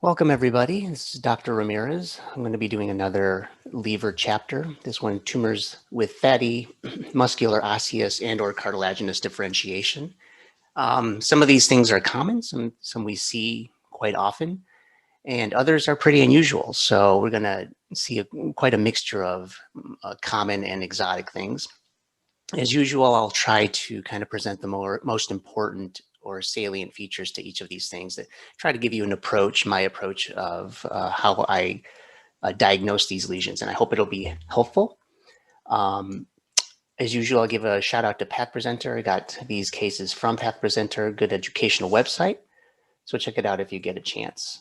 Welcome everybody, this is Dr. Ramirez. I'm going to be doing another lever chapter, this one tumors with fatty, muscular, osseous, and or cartilaginous differentiation. Some of these things are common, some we see quite often, and others are pretty unusual. So we're going to see quite a mixture of common and exotic things. As usual, I'll try to kind of present the most important or salient features to each of these things that try to give you an approach, my approach of how I diagnose these lesions, and I hope it'll be helpful. Um, as usual, I'll give a shout out to Path Presenter. I got these cases from Path Presenter, good educational website. So check it out if you get a chance.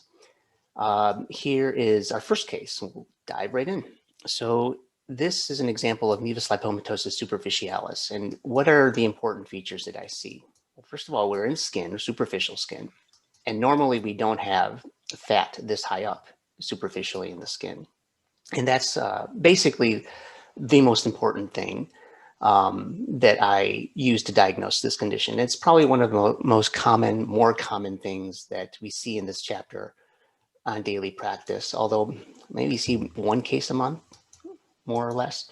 Here is our first case. We'll dive right in. So this is an example of nevus lipomatosis superficialis. And what are the important features that I see? Well, first of all, we're in skin, superficial skin. And normally we don't have fat this high up superficially in the skin. And that's basically the most important thing that I use to diagnose this condition. It's probably one of the most common, more common things that we see in this chapter on daily practice, although maybe see one case a month, more or less.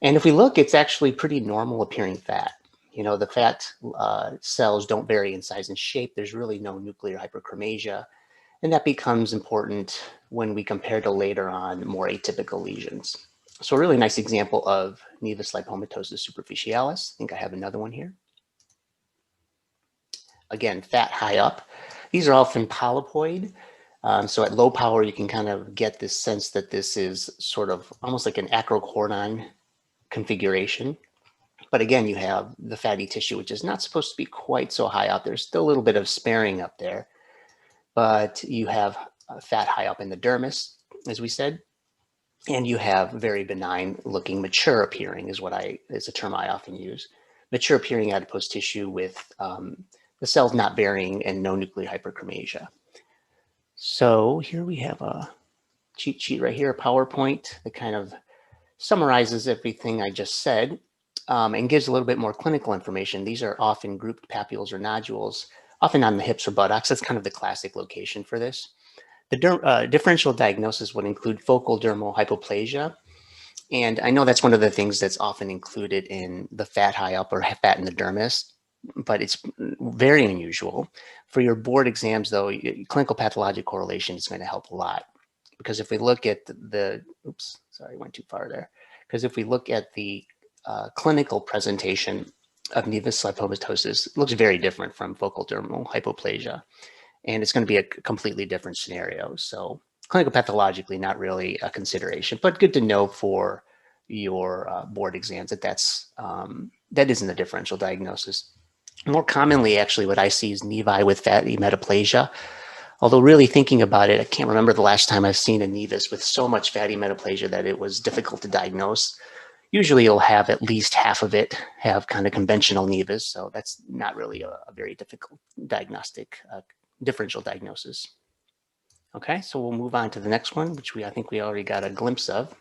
And if we look, it's actually pretty normal appearing fat. You know, the fat cells don't vary in size and shape. There's really no nuclear hyperchromasia. And that becomes important when we compare to later on more atypical lesions. So a really nice example of nevus lipomatosis superficialis. I think I have another one here. Again, fat high up. These are often polypoid. So at low power, you can kind of get this sense that this is sort of almost like an acrocordon configuration. But again, you have the fatty tissue, which is not supposed to be quite so high up. There's still a little bit of sparing up there, but you have fat high up in the dermis, as we said, and you have very benign looking mature appearing is a term I often use. Mature appearing adipose tissue with the cells not varying and no nuclear hyperchromasia. So here we have a cheat sheet right here, a PowerPoint that kind of summarizes everything I just said and gives a little bit more clinical information. These are often grouped papules or nodules, often on the hips or buttocks. That's kind of the classic location for this. The differential diagnosis would include focal dermal hypoplasia. And I know that's one of the things that's often included in the fat high up or fat in the dermis, but it's very unusual. For your board exams, though, clinical pathologic correlation is going to help a lot. Because if we look at oops, sorry, I went too far there. Because if we look at the clinical presentation of nevus lipomatosis, it looks very different from focal dermal hypoplasia. And it's going to be a completely different scenario. So clinical pathologically, not really a consideration, but good to know for your board exams that that isn't a differential diagnosis. More commonly, actually, what I see is nevi with fatty metaplasia. Although really thinking about it, I can't remember the last time I've seen a nevus with so much fatty metaplasia that it was difficult to diagnose. Usually you'll have at least half of it have kind of conventional nevus, so that's not really a very difficult diagnostic differential diagnosis. Okay, so we'll move on to the next one, which I think we already got a glimpse of.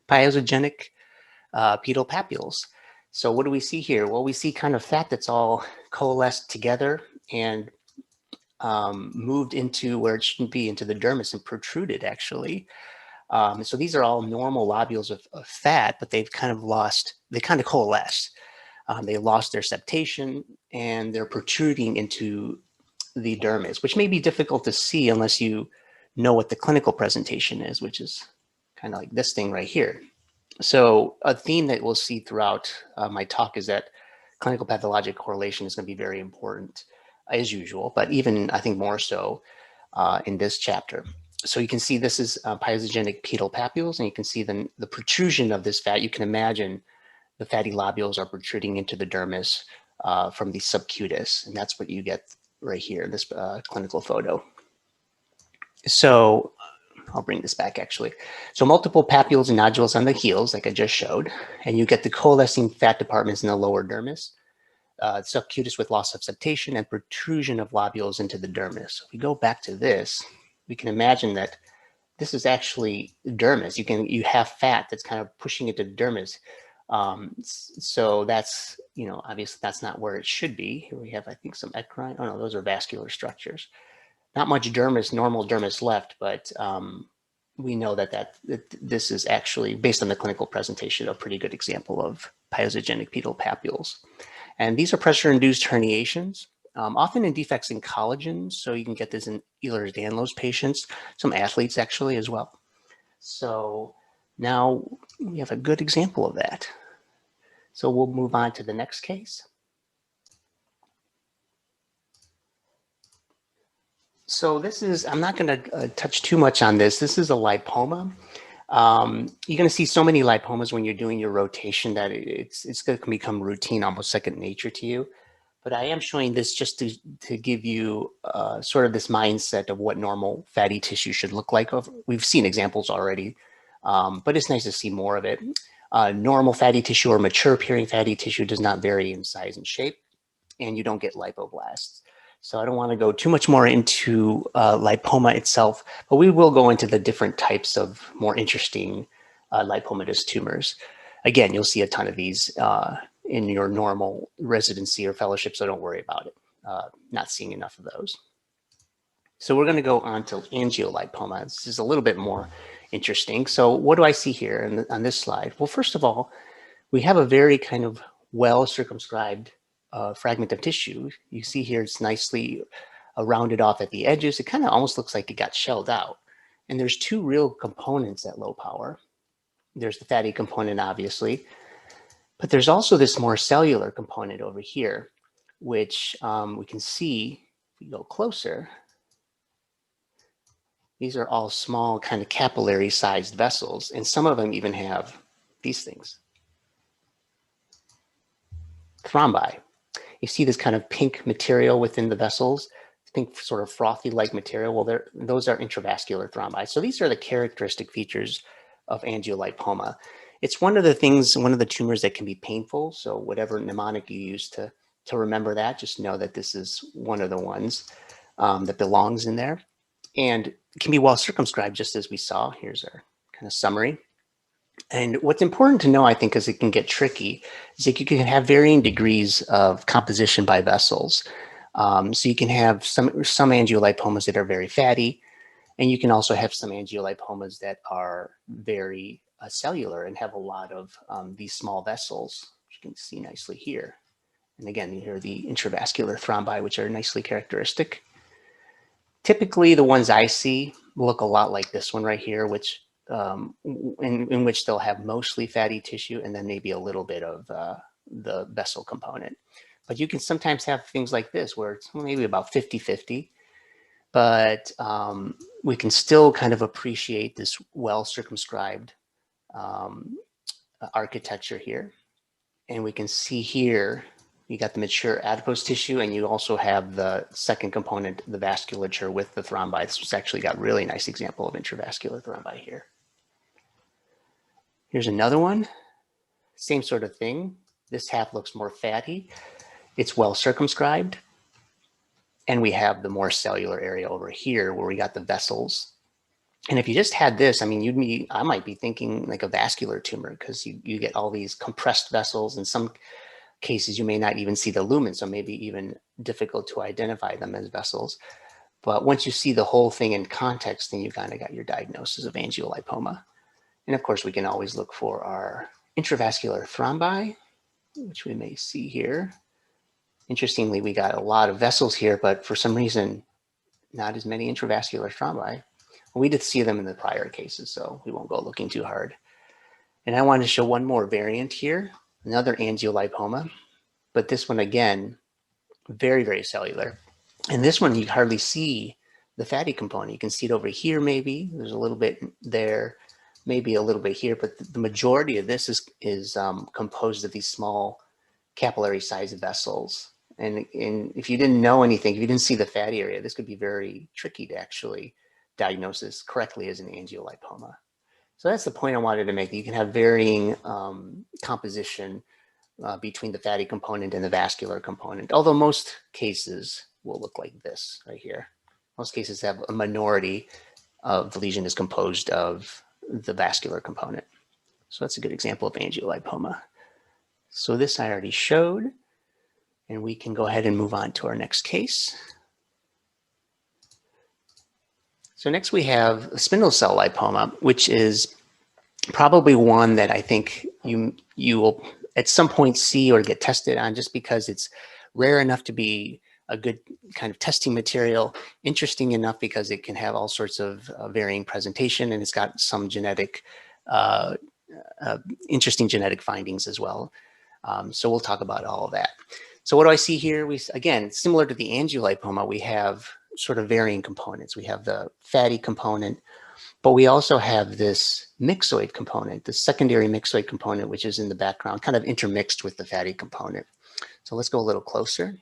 Pyosogenic pedal papules. So what do we see here? Well, we see kind of fat that's all coalesced together and moved into where it shouldn't be, into the dermis, and protruded actually. So these are all normal lobules of fat, but they kind of coalesced. They lost their septation and they're protruding into the dermis, which may be difficult to see unless you know what the clinical presentation is, which is kind of like this thing right here. So a theme that we'll see throughout my talk is that clinical pathologic correlation is going to be very important as usual, but even I think more so in this chapter. So you can see this is pyosogenic pedal papules, and you can see the protrusion of this fat. You can imagine the fatty lobules are protruding into the dermis from the subcutis, and that's what you get right here in this clinical photo. So I'll bring this back actually. So multiple papules and nodules on the heels, like I just showed, and you get the coalescing fat departments in the lower dermis, subcutis with loss of septation and protrusion of lobules into the dermis. So if we go back to this, we can imagine that this is actually dermis. You have fat that's kind of pushing into the dermis. So that's, obviously that's not where it should be. Here we have, I think, some eccrine. Oh no, those are vascular structures. Not much dermis, normal dermis left, but we know that this is actually, based on the clinical presentation, a pretty good example of pyosogenic pedal papules. And these are pressure-induced herniations, often in defects in collagen. So you can get this in Ehlers-Danlos patients, some athletes actually as well. So now we have a good example of that. So we'll move on to the next case. So this is, I'm not going to touch too much on this. This is a lipoma. You're going to see so many lipomas when you're doing your rotation that it's going to become routine, almost second nature to you. But I am showing this just to give you sort of this mindset of what normal fatty tissue should look like. We've seen examples already, but it's nice to see more of it. Normal fatty tissue or mature appearing fatty tissue does not vary in size and shape, and you don't get lipoblasts. So I don't want to go too much more into lipoma itself, but we will go into the different types of more interesting lipomatous tumors. Again, you'll see a ton of these in your normal residency or fellowship, so don't worry about it. Not seeing enough of those. So we're going to go on to angiolipoma. This is a little bit more interesting. So what do I see here on this slide? Well, first of all, we have a very kind of well circumscribed fragment of tissue. You see here it's nicely rounded off at the edges. It kind of almost looks like it got shelled out. And there's two real components at low power. There's the fatty component, obviously, but there's also this more cellular component over here, which we can see if we go closer. These are all small kind of capillary sized vessels, and some of them even have these things, thrombi. You see this kind of pink material within the vessels, pink sort of frothy-like material. Well, those are intravascular thrombi. So these are the characteristic features of angiolipoma. It's one of the things, one of the tumors that can be painful. So whatever mnemonic you use to remember that, just know that this is one of the ones that belongs in there. And it can be well circumscribed, just as we saw. Here's our kind of summary. And what's important to know, I think, because it can get tricky, is that you can have varying degrees of composition by vessels. So you can have some angiolipomas that are very fatty, and you can also have some angiolipomas that are very cellular and have a lot of these small vessels, which you can see nicely here. And again, here are the intravascular thrombi, which are nicely characteristic. Typically, the ones I see look a lot like this one right here, which in which they'll have mostly fatty tissue and then maybe a little bit of the vessel component. But you can sometimes have things like this where it's maybe about 50-50, but we can still kind of appreciate this well circumscribed architecture here. And we can see here, you got the mature adipose tissue, and you also have the second component, the vasculature with the thrombi. This was actually got really nice example of intravascular thrombi here. Here's another one, same sort of thing. This half looks more fatty. It's well circumscribed. And we have the more cellular area over here where we got the vessels. And if you just had this, I mean, I might be thinking like a vascular tumor, because you get all these compressed vessels. In some cases, you may not even see the lumen, so maybe even difficult to identify them as vessels. But once you see the whole thing in context, then you kind of got your diagnosis of angiolipoma. And of course, we can always look for our intravascular thrombi, which we may see here. Interestingly, we got a lot of vessels here, but for some reason, not as many intravascular thrombi. We did see them in the prior cases, so we won't go looking too hard. And I wanted to show one more variant here, another angiolipoma, but this one again, very, very cellular. And this one, you hardly see the fatty component. You can see it over here maybe. There's a little bit there, maybe a little bit here, but the majority of this is composed of these small capillary-sized vessels. And if you didn't know anything, if you didn't see the fatty area, this could be very tricky to actually diagnose this correctly as an angiolipoma. So that's the point I wanted to make. You can have varying composition between the fatty component and the vascular component, although most cases will look like this right here. Most cases have a minority of the lesion is composed of the vascular component. So that's a good example of angiolipoma. So this I already showed, and we can go ahead and move on to our next case. So next we have spindle cell lipoma, which is probably one that I think you will at some point see or get tested on, just because it's rare enough to be a good kind of testing material, interesting enough because it can have all sorts of varying presentation, and it's got some genetic, uh, interesting genetic findings as well. So we'll talk about all of that. So what do I see here? Again, similar to the angiolipoma, we have sort of varying components. We have the fatty component, but we also have this myxoid component, the secondary myxoid component, which is in the background, kind of intermixed with the fatty component. So let's go a little closer.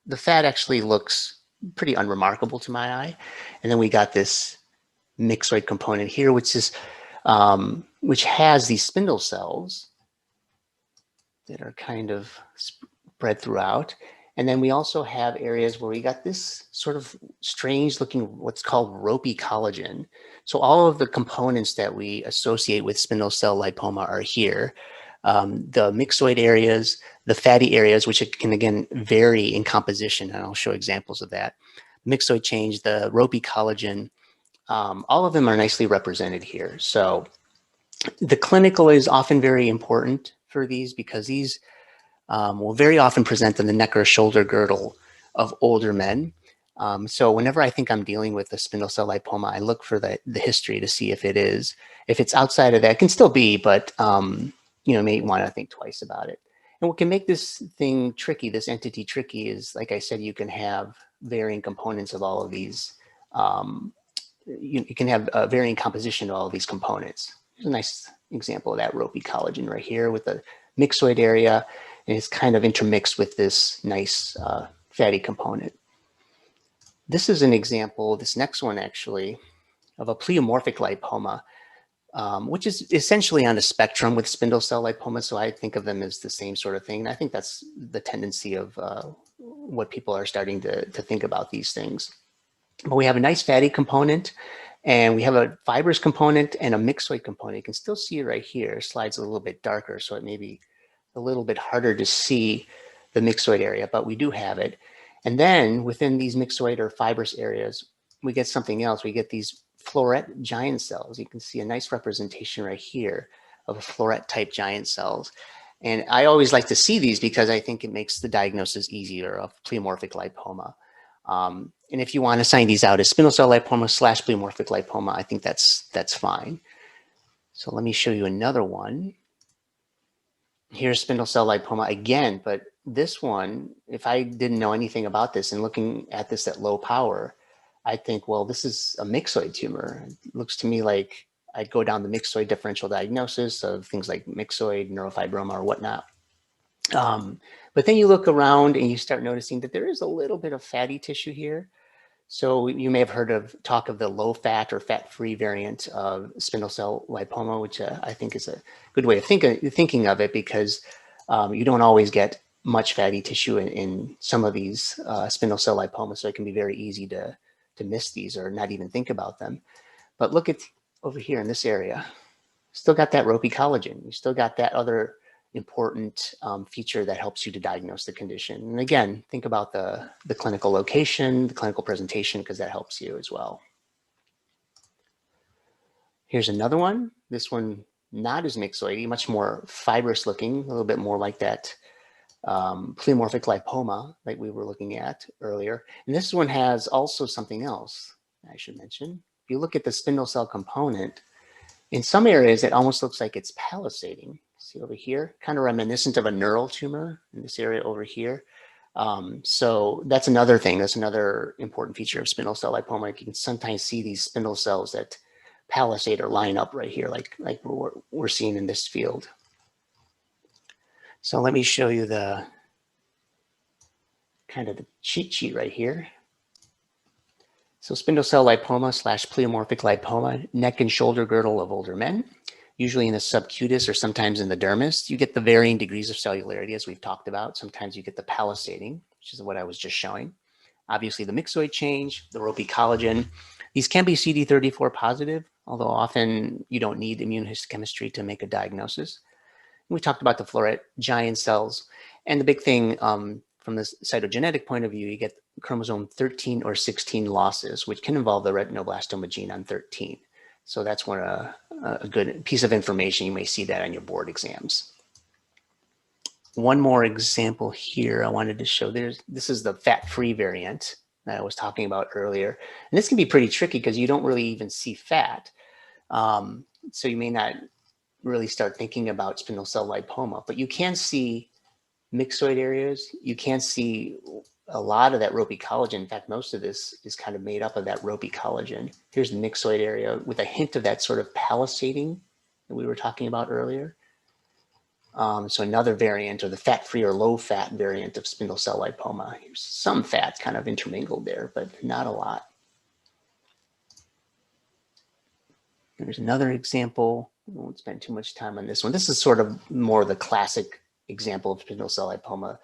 The fat actually looks pretty unremarkable to my eye. And then we got this myxoid component here, which has these spindle cells that are kind of spread throughout. And then we also have areas where we got this sort of strange looking, what's called ropey collagen. So all of the components that we associate with spindle cell lipoma are here. The myxoid areas, the fatty areas, which it can again vary in composition, and I'll show examples of that. Myxoid change, the ropey collagen, all of them are nicely represented here. So the clinical is often very important for these, because these will very often present in the neck or shoulder girdle of older men. So whenever I think I'm dealing with a spindle cell lipoma, I look for the history to see if it is. If it's outside of that, it can still be, but you may want to think twice about it. And what can make this thing tricky, this entity tricky, is, like I said, you can have varying components of all of these. You can have a varying composition of all of these components. Here's a nice example of that ropey collagen right here with the myxoid area, and it's kind of intermixed with this nice fatty component. This is an example, this next one actually, of a pleomorphic lipoma, which is essentially on a spectrum with spindle cell lipoma. So I think of them as the same sort of thing. And I think that's the tendency of what people are starting to think about these things. But we have a nice fatty component, and we have a fibrous component and a myxoid component. You can still see it right here. It slides a little bit darker, so it may be a little bit harder to see the myxoid area, but we do have it. And then within these myxoid or fibrous areas, we get something else. We get these floret giant cells. You can see a nice representation right here of a floret type giant cells. And I always like to see these because I think it makes the diagnosis easier of pleomorphic lipoma. And if you want to sign these out as spindle cell lipoma / pleomorphic lipoma, I think that's fine. So let me show you another one. Here's spindle cell lipoma again, but this one, if I didn't know anything about this and looking at this at low power, I think, well, this is a myxoid tumor. It looks to me like I'd go down the myxoid differential diagnosis of things like myxoid, neurofibroma, or whatnot. But then you look around and you start noticing that there is a little bit of fatty tissue here. So you may have heard of talk of the low fat or fat-free variant of spindle cell lipoma, which I think is a good way of thinking of it, because you don't always get much fatty tissue in some of these spindle cell lipomas, so it can be very easy to miss these or not even think about them. But look at over here in this area, still got that ropey collagen. You still got that other important feature that helps you to diagnose the condition. And again, think about the clinical location, the clinical presentation, because that helps you as well. Here's another one. This one not as myxoidy, much more fibrous looking, a little bit more like that pleomorphic lipoma like we were looking at earlier. And this one has also something else I should mention. If you look at the spindle cell component, in some areas it almost looks like it's palisading. See over here, kind of reminiscent of a neural tumor in this area over here. So that's another thing. That's another important feature of spindle cell lipoma. You can sometimes see these spindle cells that palisade or line up right here, like we're seeing in this field. So let me show you the kind of the cheat sheet right here. So spindle cell lipoma / pleomorphic lipoma, neck and shoulder girdle of older men, usually in the subcutis or sometimes in the dermis. You get the varying degrees of cellularity, as we've talked about. Sometimes you get the palisading, which is what I was just showing. Obviously the myxoid change, the ropey collagen. These can be CD34 positive, although often you don't need immunohistochemistry to make a diagnosis. We talked about the floret giant cells. And the big thing from the cytogenetic point of view, you get chromosome 13 or 16 losses, which can involve the retinoblastoma gene on 13. So that's one a good piece of information. You may see that on your board exams. One more example here I wanted to show. This is the fat-free variant that I was talking about earlier. And this can be pretty tricky because you don't really even see fat. So you may not really start thinking about spindle cell lipoma, but you can see myxoid areas. You can see a lot of that ropey collagen. In fact, most of this is kind of made up of that ropey collagen. Here's the myxoid area with a hint of that sort of palisading that we were talking about earlier. So another variant, or the fat-free or low-fat variant of spindle cell lipoma. Here's some fat kind of intermingled there, but not a lot. There's another example. I won't spend too much time on this one. This is sort of more the classic example of spindle cell lipoma,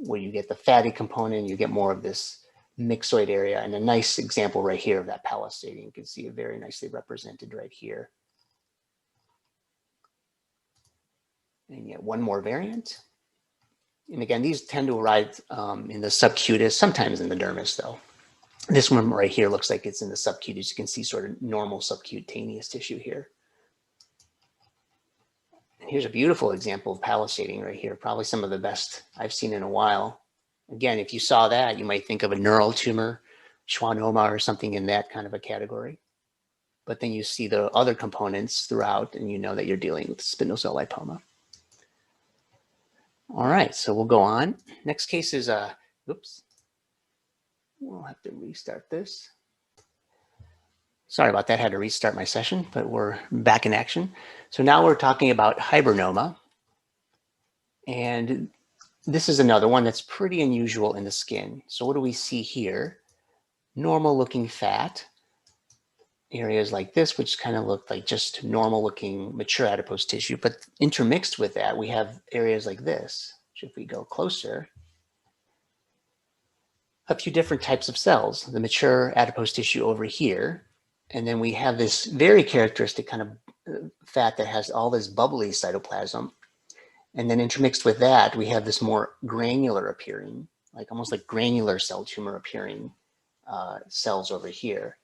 where you get the fatty component, you get more of this myxoid area, and a nice example right here of that palisading. You can see it very nicely represented right here. And yet one more variant. And again, these tend to arise in the subcutis, sometimes in the dermis though. This one right here looks like it's in the subcutis. You can see sort of normal subcutaneous tissue here. And here's a beautiful example of palisading right here, probably some of the best I've seen in a while. Again, if you saw that, you might think of a neural tumor, schwannoma, or something in that kind of a category. But then you see the other components throughout, and you know that you're dealing with spindle cell lipoma. All right, so we'll go on. Next case is, oops, we'll have to restart this. Sorry about that, I had to restart my session, but we're back in action. So now we're talking about hibernoma. And this is another one that's pretty unusual in the skin. So what do we see here? Normal looking fat. Areas like this, which kind of look like just normal looking mature adipose tissue, but intermixed with that, we have areas like this, which if we go closer, a few different types of cells, the mature adipose tissue over here. And then we have this very characteristic kind of fat that has all this bubbly cytoplasm. And then intermixed with that, we have this more granular appearing, like almost like granular cell tumor appearing cells over here.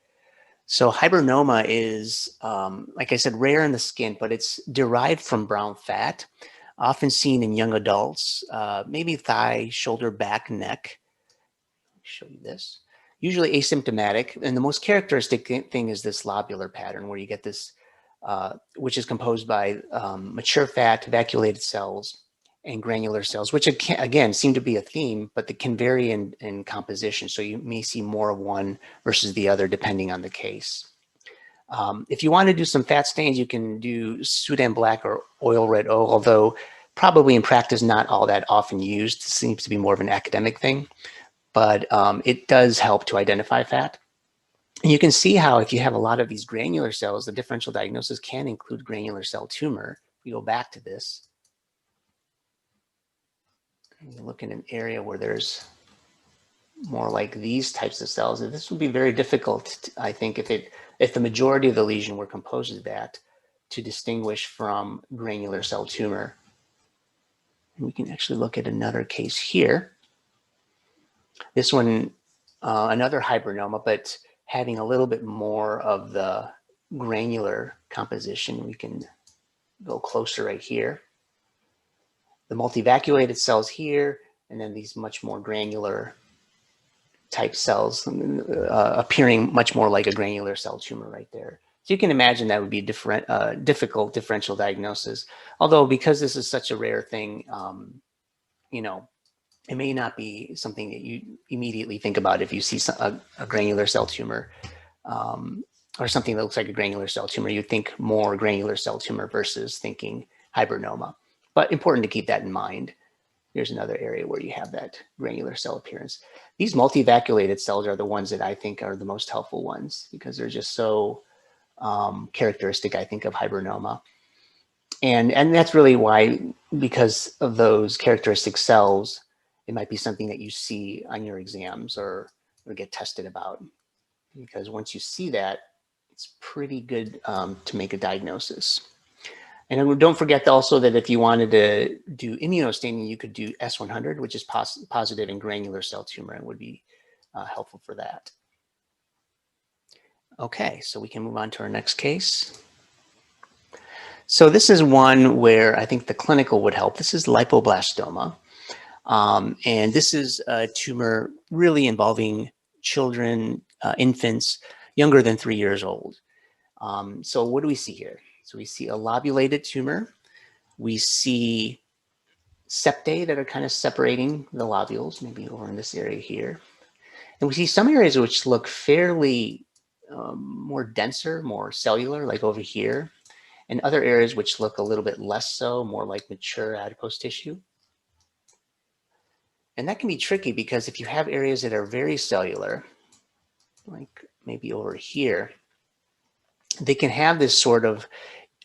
So hibernoma is, like I said, rare in the skin, but it's derived from brown fat, often seen in young adults, maybe thigh, shoulder, back, neck. Let me show you this. Usually asymptomatic, and the most characteristic thing is this lobular pattern where you get this, which is composed by mature fat, vacuolated cells, and granular cells, which again seem to be a theme, but they can vary in composition. So you may see more of one versus the other depending on the case. If you want to do some fat stains, you can do Sudan black or oil red O, although probably in practice not all that often used. It seems to be more of an academic thing, but it does help to identify fat. And you can see how if you have a lot of these granular cells, the differential diagnosis can include granular cell tumor. If we go back to this, you look in an area where there's more like these types of cells, and this would be very difficult, I think, if the majority of the lesion were composed of that, to distinguish from granular cell tumor. And we can actually look at another case here. This one, another hibernoma, but having a little bit more of the granular composition. We can go closer right here. The multivacuolated cells here, and then these much more granular type cells appearing much more like a granular cell tumor right there. So you can imagine that would be difficult differential diagnosis. Although because this is such a rare thing, you know, it may not be something that you immediately think about if you see a granular cell tumor or something that looks like a granular cell tumor. You think more granular cell tumor versus thinking hibernoma. But important to keep that in mind. Here's another area where you have that granular cell appearance. These multivacuolated cells are the ones that I think are the most helpful ones because they're just so characteristic, I think, of hibernoma. And that's really why, because of those characteristic cells, it might be something that you see on your exams or get tested about. Because once you see that, it's pretty good to make a diagnosis. And don't forget also that if you wanted to do immunostaining, you could do S100, which is positive in granular cell tumor, and would be helpful for that. Okay, so we can move on to our next case. So this is one where I think the clinical would help. This is lipoblastoma. And this is a tumor really involving children, infants, younger than 3 years old. So what do we see here? So we see a lobulated tumor. We see septae that are kind of separating the lobules, maybe over in this area here. And we see some areas which look fairly more denser, more cellular, like over here, and other areas which look a little bit less so, more like mature adipose tissue. And that can be tricky because if you have areas that are very cellular, like maybe over here, they can have this sort of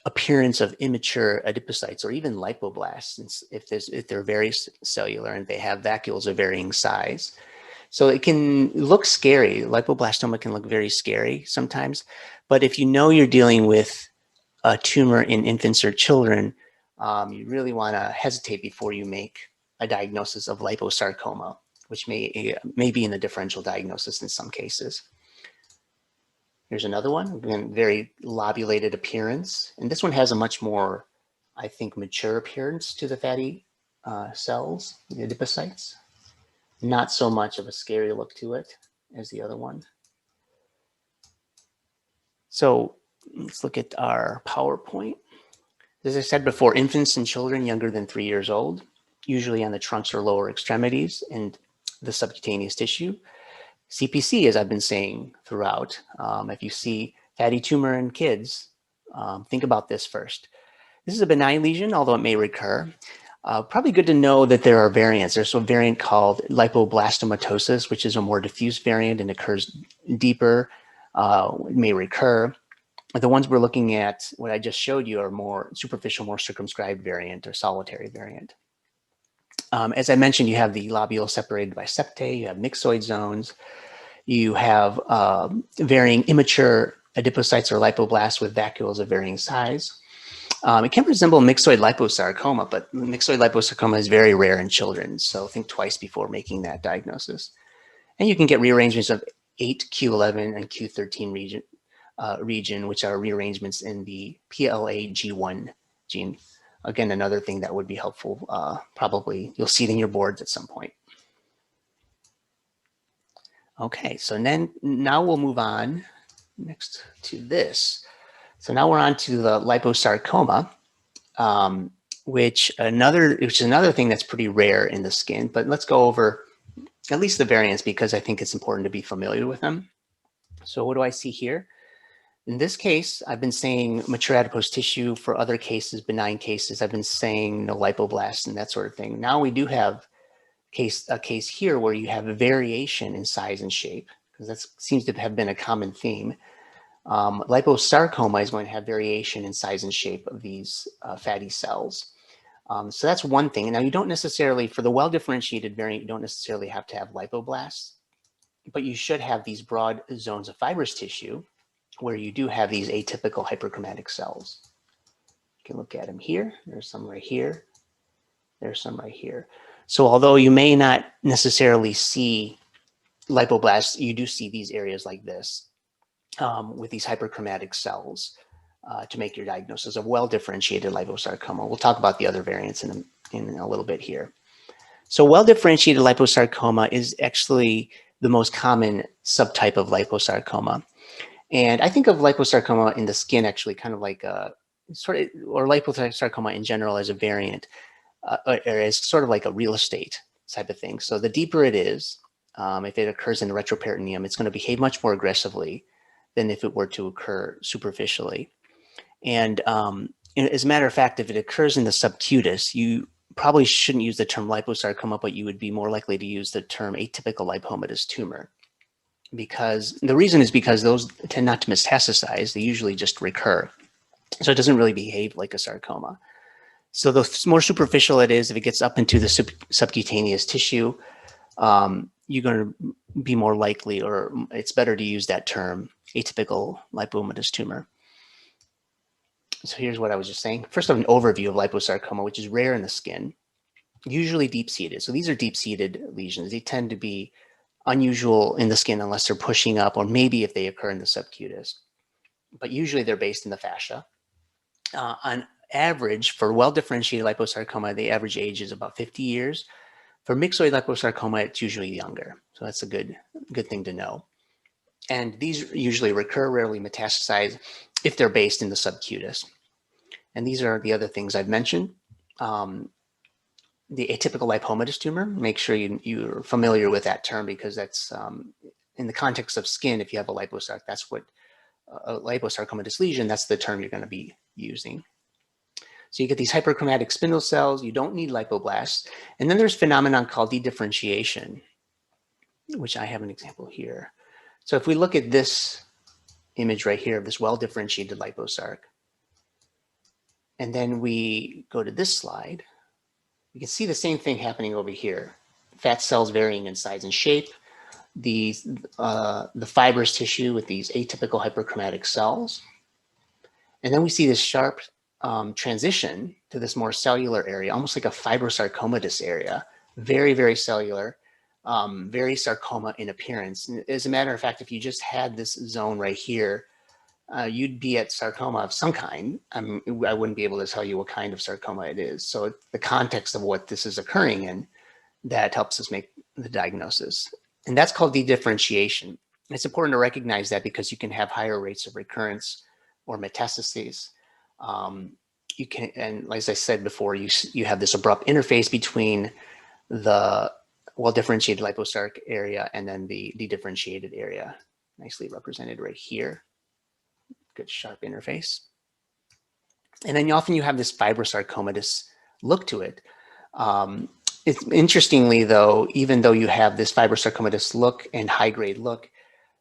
appearance of immature adipocytes or even lipoblasts if they're very cellular and they have vacuoles of varying size. So it can look scary. Lipoblastoma can look very scary sometimes. But if you know you're dealing with a tumor in infants or children, you really want to hesitate before you make a diagnosis of liposarcoma, which may be in the differential diagnosis in some cases. Here's another one, again, very lobulated appearance. And this one has a much more, I think, mature appearance to the fatty cells, the adipocytes. Not so much of a scary look to it as the other one. So let's look at our PowerPoint. As I said before, infants and children younger than 3 years old, usually on the trunks or lower extremities and the subcutaneous tissue. CPC, as I've been saying throughout, if you see fatty tumor in kids, think about this first. This is a benign lesion, although it may recur. Probably good to know that there are variants. There's a variant called lipoblastomatosis, which is a more diffuse variant and occurs deeper, may recur. The ones we're looking at, what I just showed you, are more superficial, more circumscribed variant or solitary variant. As I mentioned, you have the lobules separated by septae, you have myxoid zones, you have varying immature adipocytes or lipoblast with vacuoles of varying size. It can resemble myxoid liposarcoma, but myxoid liposarcoma is very rare in children, so think twice before making that diagnosis. And you can get rearrangements of 8, Q11, and Q13 region, which are rearrangements in the PLAG1 gene. Again, another thing that would be helpful. Probably you'll see it in your boards at some point. Okay, so now we'll move on next to this. So now we're on to the liposarcoma, which is another thing that's pretty rare in the skin. But let's go over at least the variants because I think it's important to be familiar with them. So what do I see here? In this case, I've been saying mature adipose tissue. For other cases, benign cases, I've been saying no lipoblast and that sort of thing. Now we do have a case here where you have a variation in size and shape, because that seems to have been a common theme. Liposarcoma is going to have variation in size and shape of these fatty cells. So that's one thing. Now you don't necessarily, for the well-differentiated variant, you don't necessarily have to have lipoblasts, but you should have these broad zones of fibrous tissue where you do have these atypical hyperchromatic cells. You can look at them here. There's some right here. There's some right here. So although you may not necessarily see lipoblast, you do see these areas like this with these hyperchromatic cells to make your diagnosis of well-differentiated liposarcoma. We'll talk about the other variants in a little bit here. So well-differentiated liposarcoma is actually the most common subtype of liposarcoma. And I think of liposarcoma in the skin actually kind of like a sort of, or liposarcoma in general as a variant, or as sort of like a real estate type of thing. So the deeper it is, if it occurs in the retroperitoneum, it's going to behave much more aggressively than if it were to occur superficially. And as a matter of fact, if it occurs in the subcutis, you probably shouldn't use the term liposarcoma, but you would be more likely to use the term atypical lipomatous tumor. Because the reason is because those tend not to metastasize, they usually just recur. So it doesn't really behave like a sarcoma. So the more superficial it is, if it gets up into the subcutaneous tissue, you're going to be more likely, or it's better to use that term, atypical lipomatous tumor. So here's what I was just saying. First, an overview of liposarcoma, which is rare in the skin, usually deep-seated. So these are deep-seated lesions. They tend to be unusual in the skin unless they're pushing up, or maybe if they occur in the subcutis. But usually they're based in the fascia. On average, for well-differentiated liposarcoma, the average age is about 50 years. For myxoid liposarcoma, it's usually younger. So that's a good thing to know. And these usually recur, rarely metastasize if they're based in the subcutis. And these are the other things I've mentioned. The atypical lipomatous tumor, make sure you're familiar with that term, because that's in the context of skin, if you have a liposarc, that's what a liposarcomatous lesion, that's the term you're going to be using. So you get these hyperchromatic spindle cells, you don't need lipoblasts. And then there's a phenomenon called dedifferentiation, which I have an example here. So if we look at this image right here of this well-differentiated liposarc, and then we go to this slide, you can see the same thing happening over here. Fat cells varying in size and shape, the fibrous tissue with these atypical hyperchromatic cells. And then we see this sharp transition to this more cellular area, almost like a fibrosarcomatous area, very, very cellular, very sarcoma in appearance. And as a matter of fact, if you just had this zone right here, you'd be at sarcoma of some kind. I wouldn't be able to tell you what kind of sarcoma it is. So the context of what this is occurring in, that helps us make the diagnosis. And that's called dedifferentiation. It's important to recognize that because you can have higher rates of recurrence or metastases. You can, and as I said before, you have this abrupt interface between the well-differentiated liposarc area and then the dedifferentiated area, nicely represented right here. Good sharp interface. And then often you have this fibrosarcomatous look to it. It's interestingly though, even though you have this fibrosarcomatous look and high-grade look,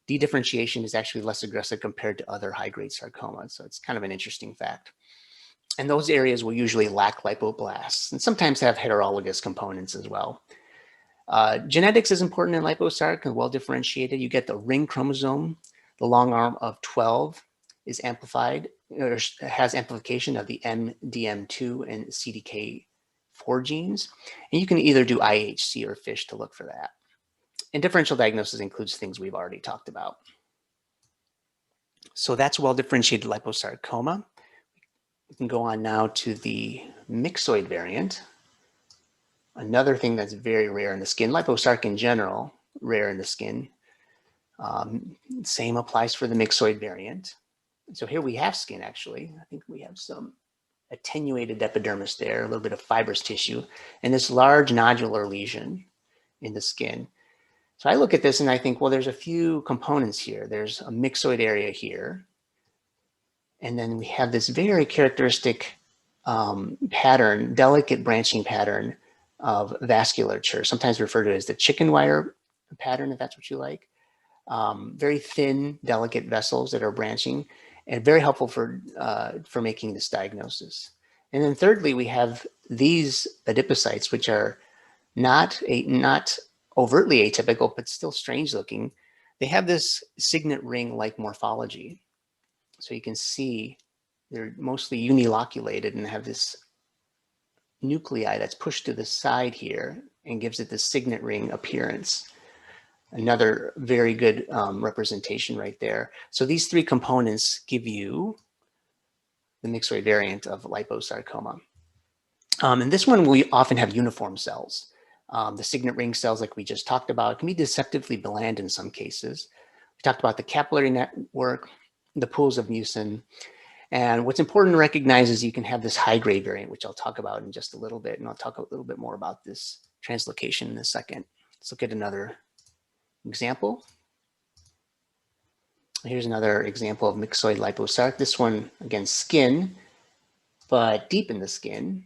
dedifferentiation is actually less aggressive compared to other high-grade sarcomas. So it's kind of an interesting fact. And those areas will usually lack lipoblasts and sometimes have heterologous components as well. Genetics is important in liposarc and well-differentiated. You get the ring chromosome, the long arm of 12 is amplified, or has amplification of the MDM2 and CDK4 genes. And you can either do IHC or FISH to look for that. And differential diagnosis includes things we've already talked about. So that's well-differentiated liposarcoma. We can go on now to the myxoid variant. Another thing that's very rare in the skin, liposarc in general, rare in the skin. Same applies for the myxoid variant. So here we have skin actually. I think we have some attenuated epidermis there, a little bit of fibrous tissue, and this large nodular lesion in the skin. So I look at this and I think, well, there's a few components here. There's a myxoid area here. And then we have this very characteristic pattern, delicate branching pattern of vasculature, sometimes referred to as the chicken wire pattern, if that's what you like. Very thin, delicate vessels that are branching, and very helpful for making this diagnosis. And then thirdly, we have these adipocytes, which are not overtly atypical, but still strange looking. They have this signet ring-like morphology. So you can see they're mostly uniloculated and have this nuclei that's pushed to the side here and gives it this signet ring appearance. Another very good representation right there. So these three components give you the myxoid variant of liposarcoma. And this one, we often have uniform cells. The signet ring cells, like we just talked about, can be deceptively bland in some cases. We talked about the capillary network, the pools of mucin. And what's important to recognize is you can have this high-grade variant, which I'll talk about in just a little bit. And I'll talk a little bit more about this translocation in a second. Let's look at another example. Here's another example of myxoid liposarc. This one, again, skin, but deep in the skin.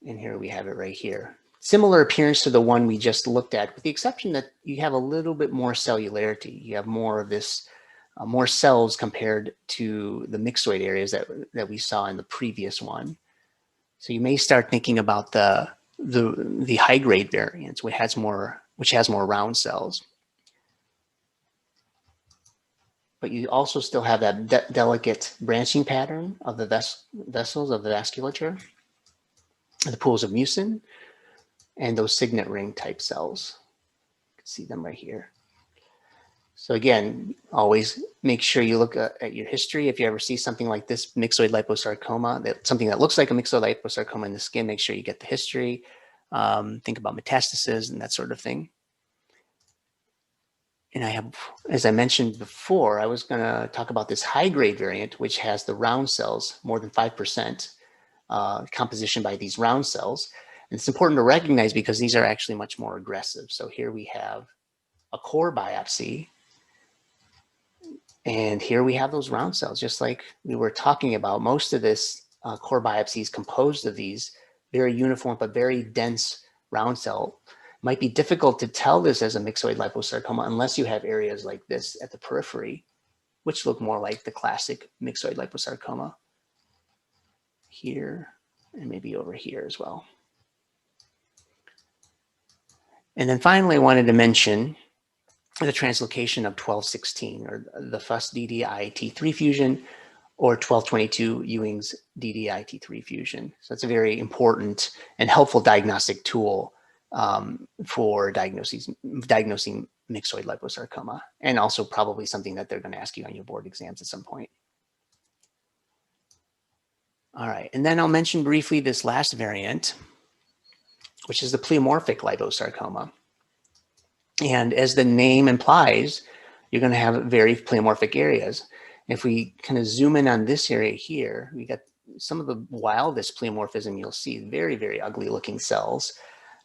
And here we have it right here. Similar appearance to the one we just looked at, with the exception that you have a little bit more cellularity. You have more of this, more cells compared to the myxoid areas that we saw in the previous one. So you may start thinking about the high-grade variants, which has more round cells. but you also still have that delicate branching pattern of the vessels of the vasculature, the pools of mucin, and those signet ring type cells. You can see them right here. So again, always make sure you look at your history. If you ever see something like this myxoid liposarcoma, something that looks like a myxoid liposarcoma in the skin, make sure you get the history. Think about metastasis and that sort of thing. And I have, as I mentioned before, I was going to talk about this high-grade variant, which has the round cells, more than 5% composition by these round cells. And it's important to recognize because these are actually much more aggressive. So here we have a core biopsy. And here we have those round cells, just like we were talking about. Most of this core biopsy is composed of these very uniform but very dense round cell. Might be difficult to tell this as a myxoid liposarcoma unless you have areas like this at the periphery, which look more like the classic myxoid liposarcoma here and maybe over here as well. And then finally, I wanted to mention the translocation of 1216 or the FUS DDI-T3 fusion or 1222 Ewing's DDI-T3 fusion. So it's a very important and helpful diagnostic tool for diagnosing myxoid liposarcoma, and also probably something that they're going to ask you on your board exams at some point. All right, and then I'll mention briefly this last variant, which is the pleomorphic liposarcoma. And as the name implies, you're going to have very pleomorphic areas. If we kind of zoom in on this area here, we got some of the wildest pleomorphism you'll see, very, very ugly looking cells.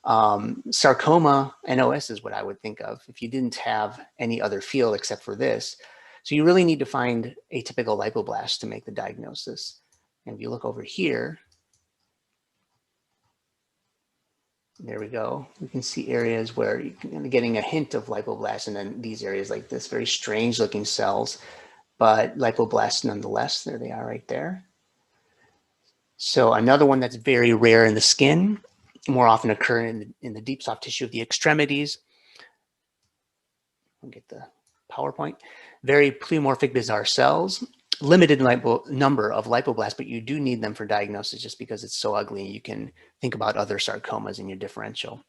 Sarcoma NOS is what I would think of if you didn't have any other field except for this. So you really need to find atypical lipoblast to make the diagnosis. And if you look over here, there we go. We can see areas where you're getting a hint of lipoblast, and then these areas like this, very strange looking cells, but lipoblast nonetheless. There they are right there. So another one that's very rare in the skin, more often occur in the deep soft tissue of the extremities. I'll get the PowerPoint. Very pleomorphic bizarre cells, limited number of lipoblast, but you do need them for diagnosis just because it's so ugly. You can think about other sarcomas in your differential.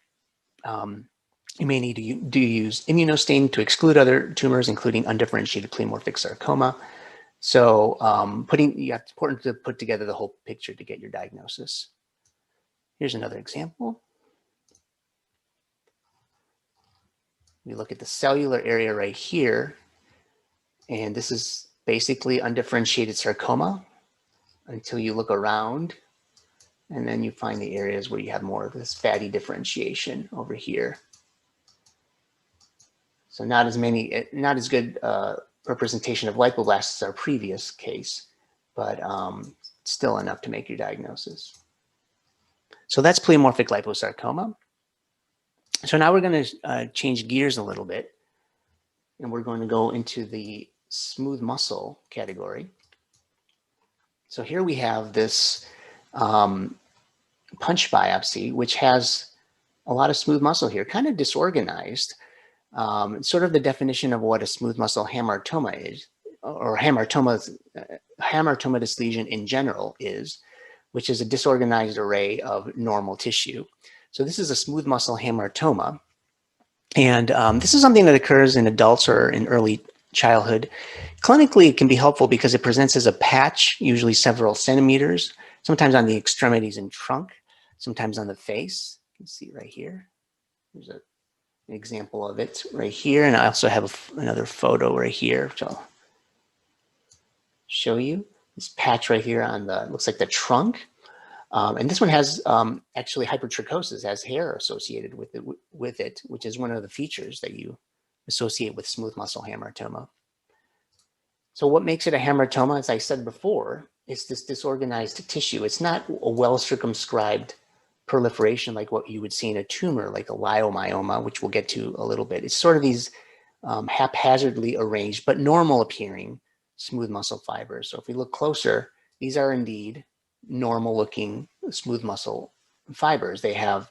You may need to use immunostain to exclude other tumors, including undifferentiated pleomorphic sarcoma. So it's important to put together the whole picture to get your diagnosis. Here's another example. We look at the cellular area right here, and this is basically undifferentiated sarcoma until you look around, and then you find the areas where you have more of this fatty differentiation over here. So not as good representation of lipoblast as our previous case, but still enough to make your diagnosis. So that's pleomorphic liposarcoma. So now we're going to change gears a little bit, and we're going to go into the smooth muscle category. So here we have this punch biopsy, which has a lot of smooth muscle here, kind of disorganized. Sort of the definition of what a smooth muscle hamartoma is, or hamartomatous lesion in general is, which is a disorganized array of normal tissue. So this is a smooth muscle hamartoma. And this is something that occurs in adults or in early childhood. Clinically, it can be helpful because it presents as a patch, usually several centimeters, sometimes on the extremities and trunk, sometimes on the face. You can see right here. There's an example of it right here. And I also have another photo right here, which I'll show you. This patch right here on the, looks like the trunk. And this one has actually hypertrichosis, has hair associated with it, which is one of the features that you associate with smooth muscle hamartoma. So what makes it a hamartoma, as I said before, is this disorganized tissue. It's not a well-circumscribed proliferation like what you would see in a tumor, like a leiomyoma, which we'll get to a little bit. It's sort of these haphazardly arranged, but normal appearing smooth muscle fibers. So if we look closer, these are indeed normal looking smooth muscle fibers. They have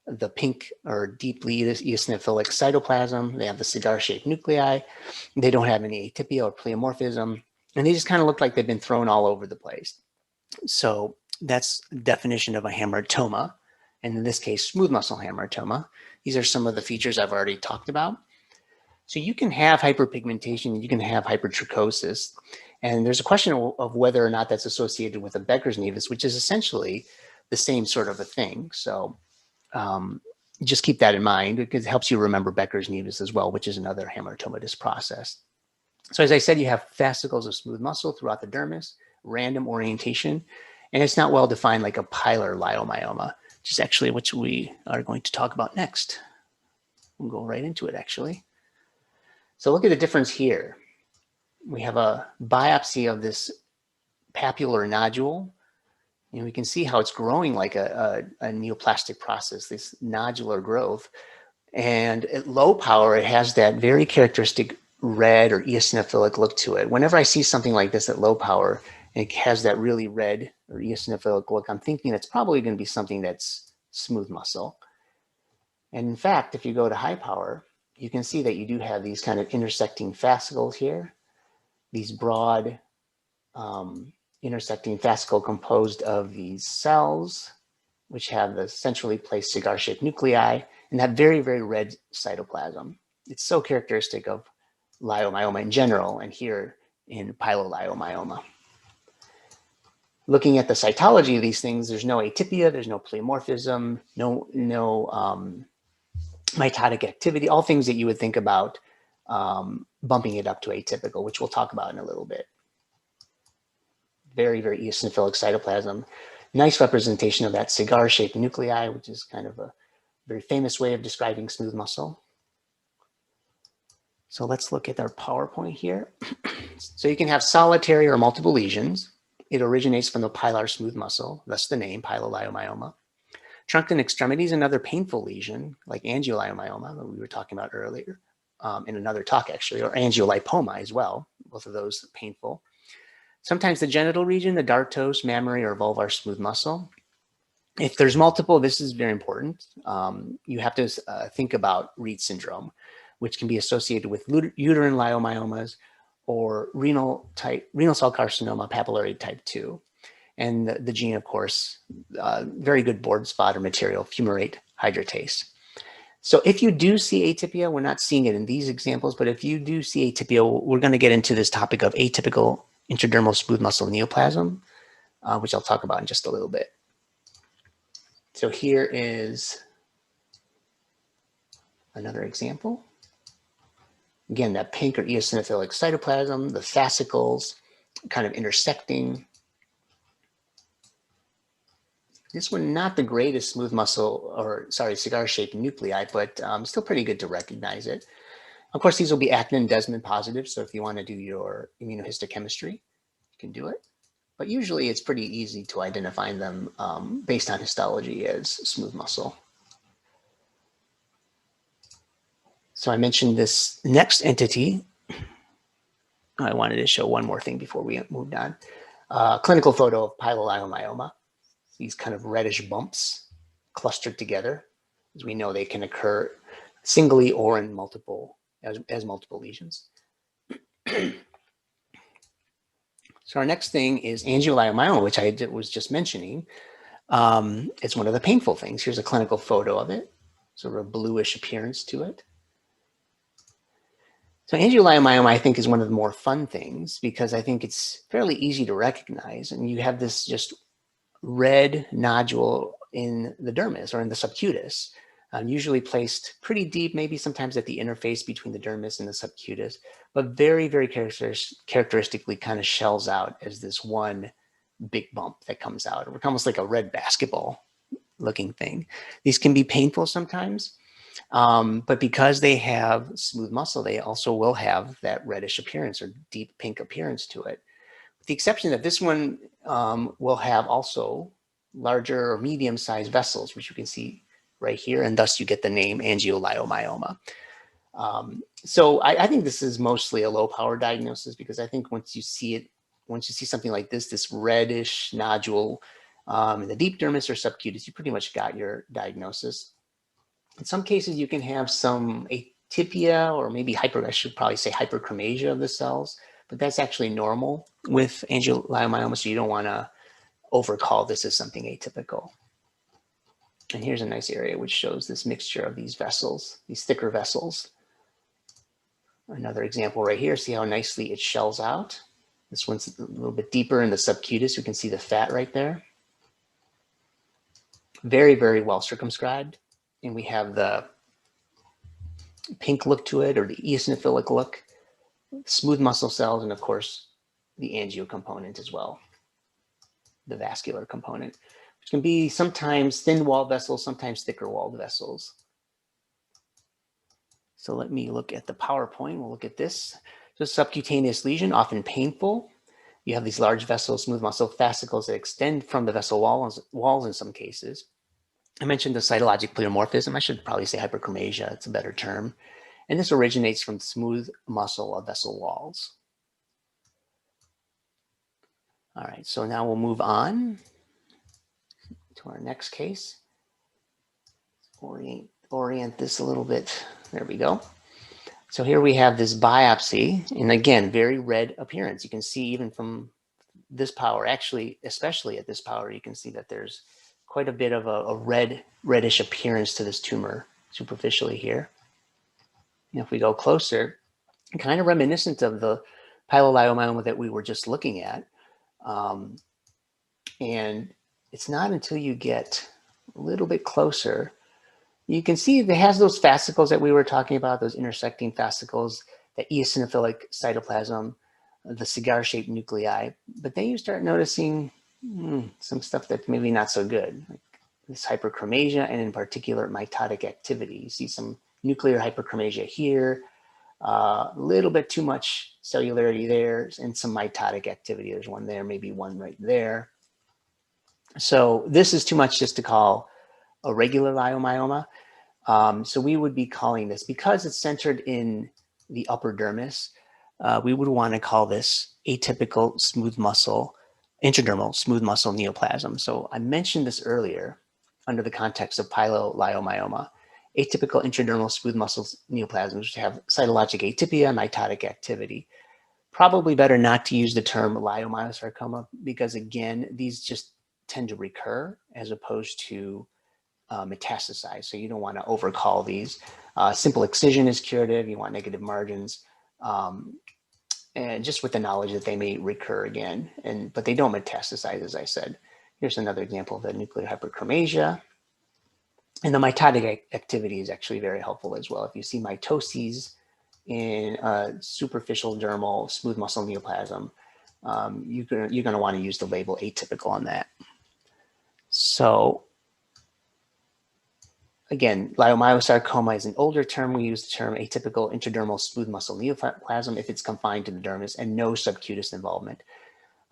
the pink or deeply eosinophilic cytoplasm. They have the cigar-shaped nuclei. They don't have any atypia or pleomorphism. And they just kind of look like they've been thrown all over the place. So that's the definition of a hamartoma. And in this case, smooth muscle hamartoma. These are some of the features I've already talked about. So you can have hyperpigmentation, you can have hypertrichosis. And there's a question of whether or not that's associated with a Becker's nevus, which is essentially the same sort of a thing. So just keep that in mind because it helps you remember Becker's nevus as well, which is another hamartomatous process. So as I said, you have fascicles of smooth muscle throughout the dermis, random orientation, and it's not well defined like a pilar leiomyoma, which is actually what we are going to talk about next. We'll go right into it actually. So look at the difference here. We have a biopsy of this papular nodule, and we can see how it's growing like a neoplastic process, this nodular growth. And at low power, it has that very characteristic red or eosinophilic look to it. Whenever I see something like this at low power, and it has that really red or eosinophilic look, I'm thinking it's probably going to be something that's smooth muscle. And in fact, if you go to high power, you can see that you do have these kind of intersecting fascicles here, these broad intersecting fascicle composed of these cells, which have the centrally placed cigar-shaped nuclei and that very, very red cytoplasm. It's so characteristic of leiomyoma in general, and here in piloleiomyoma. Looking at the cytology of these things, there's no atypia, there's no pleomorphism, no mitotic activity, all things that you would think about bumping it up to atypical, which we'll talk about in a little bit. Very, very eosinophilic cytoplasm. Nice representation of that cigar-shaped nuclei, which is kind of a very famous way of describing smooth muscle. So let's look at our PowerPoint here. So you can have solitary or multiple lesions. It originates from the pilar smooth muscle, thus the name piloleiomyoma. Trunk and extremities, another painful lesion, like angioleiomyoma that we were talking about earlier in another talk actually, or angiolipoma as well, both of those painful. Sometimes the genital region, the dartos, mammary, or vulvar smooth muscle. If there's multiple, this is very important. You have to think about Reed syndrome, which can be associated with uterine leiomyomas or renal cell carcinoma papillary type 2. And the gene, of course, very good board spot or material, fumarate hydratase. So if you do see atypia, we're not seeing it in these examples, but if you do see atypia, we're going to get into this topic of atypical intradermal smooth muscle neoplasm, which I'll talk about in just a little bit. So here is another example. Again, that pink or eosinophilic cytoplasm, the fascicles kind of intersecting. This one, not the greatest smooth muscle, or sorry, cigar-shaped nuclei, but still pretty good to recognize it. Of course, these will be actin and desmin positive, so if you want to do your immunohistochemistry, you can do it. But usually it's pretty easy to identify them based on histology as smooth muscle. So I mentioned this next entity. I wanted to show one more thing before we moved on. Clinical photo of piloleiomyoma. These kind of reddish bumps clustered together. As we know, they can occur singly or in multiple, as multiple lesions. So our next thing is angioleiomyoma, which I was just mentioning. It's one of the painful things. Here's a clinical photo of it, sort of a bluish appearance to it. So angioleiomyoma, I think, is one of the more fun things because I think it's fairly easy to recognize. And you have this just red nodule in the dermis or in the subcutis, usually placed pretty deep, maybe sometimes at the interface between the dermis and the subcutis, but very, very characteristically kind of shells out as this one big bump that comes out, almost like a red basketball looking thing. These can be painful sometimes, but because they have smooth muscle, they also will have that reddish appearance or deep pink appearance to it. With the exception that this one will have also larger or medium-sized vessels, which you can see right here, and thus you get the name angioleiomyoma. So I think this is mostly a low-power diagnosis because I think once you see it, once you see something like this reddish nodule in the deep dermis or subcutis, you pretty much got your diagnosis. In some cases, you can have some atypia or maybe I should probably say hyperchromasia of the cells, but that's actually normal with angiolymoma, so you don't want to overcall this as something atypical. And here's a nice area which shows this mixture of these vessels, these thicker vessels. Another example right here, see how nicely it shells out. This one's a little bit deeper in the subcutis. You can see the fat right there. Very, very well circumscribed. And we have the pink look to it, or the eosinophilic look, smooth muscle cells, and of course, the angio component as well, the vascular component, which can be sometimes thin-walled vessels, sometimes thicker-walled vessels. So let me look at the PowerPoint. We'll look at this. So subcutaneous lesion, often painful. You have these large vessels, smooth muscle fascicles that extend from the vessel walls in some cases. I mentioned the cytologic pleomorphism. I should probably say hyperchromasia. It's a better term. And this originates from smooth muscle of vessel walls. All right, so now we'll move on to our next case. Orient this a little bit. There we go. So here we have this biopsy, and again, very red appearance. You can see even from this power, actually, especially at this power, you can see that there's quite a bit of a reddish appearance to this tumor superficially here. And if we go closer, kind of reminiscent of the piloleiomyoma that we were just looking at. And it's not until you get a little bit closer, you can see it has those fascicles that we were talking about, those intersecting fascicles, the eosinophilic cytoplasm, the cigar-shaped nuclei. But then you start noticing some stuff that's maybe not so good, like this hyperchromasia, and in particular mitotic activity. You see some nuclear hyperchromasia here, a little bit too much cellularity there, and some mitotic activity. There's one there, maybe one right there. So this is too much just to call a regular leiomyoma. So we would be calling this, because it's centered in the upper dermis, we would want to call this atypical smooth muscle, intradermal smooth muscle neoplasm. So I mentioned this earlier under the context of piloleiomyoma. Atypical intradermal smooth muscle neoplasms, which have cytologic atypia, mitotic activity. Probably better not to use the term leiomyosarcoma, because again, these just tend to recur as opposed to metastasize. So you don't want to overcall these. Simple excision is curative. You want negative margins. And just with the knowledge that they may recur again, but they don't metastasize, as I said. Here's another example of the nuclear hyperchromasia. And the mitotic activity is actually very helpful as well. If you see mitoses in superficial dermal smooth muscle neoplasm, you're going to want to use the label atypical on that. So again, leiomyosarcoma is an older term. We use the term atypical intradermal smooth muscle neoplasm if it's confined to the dermis and no subcutis involvement.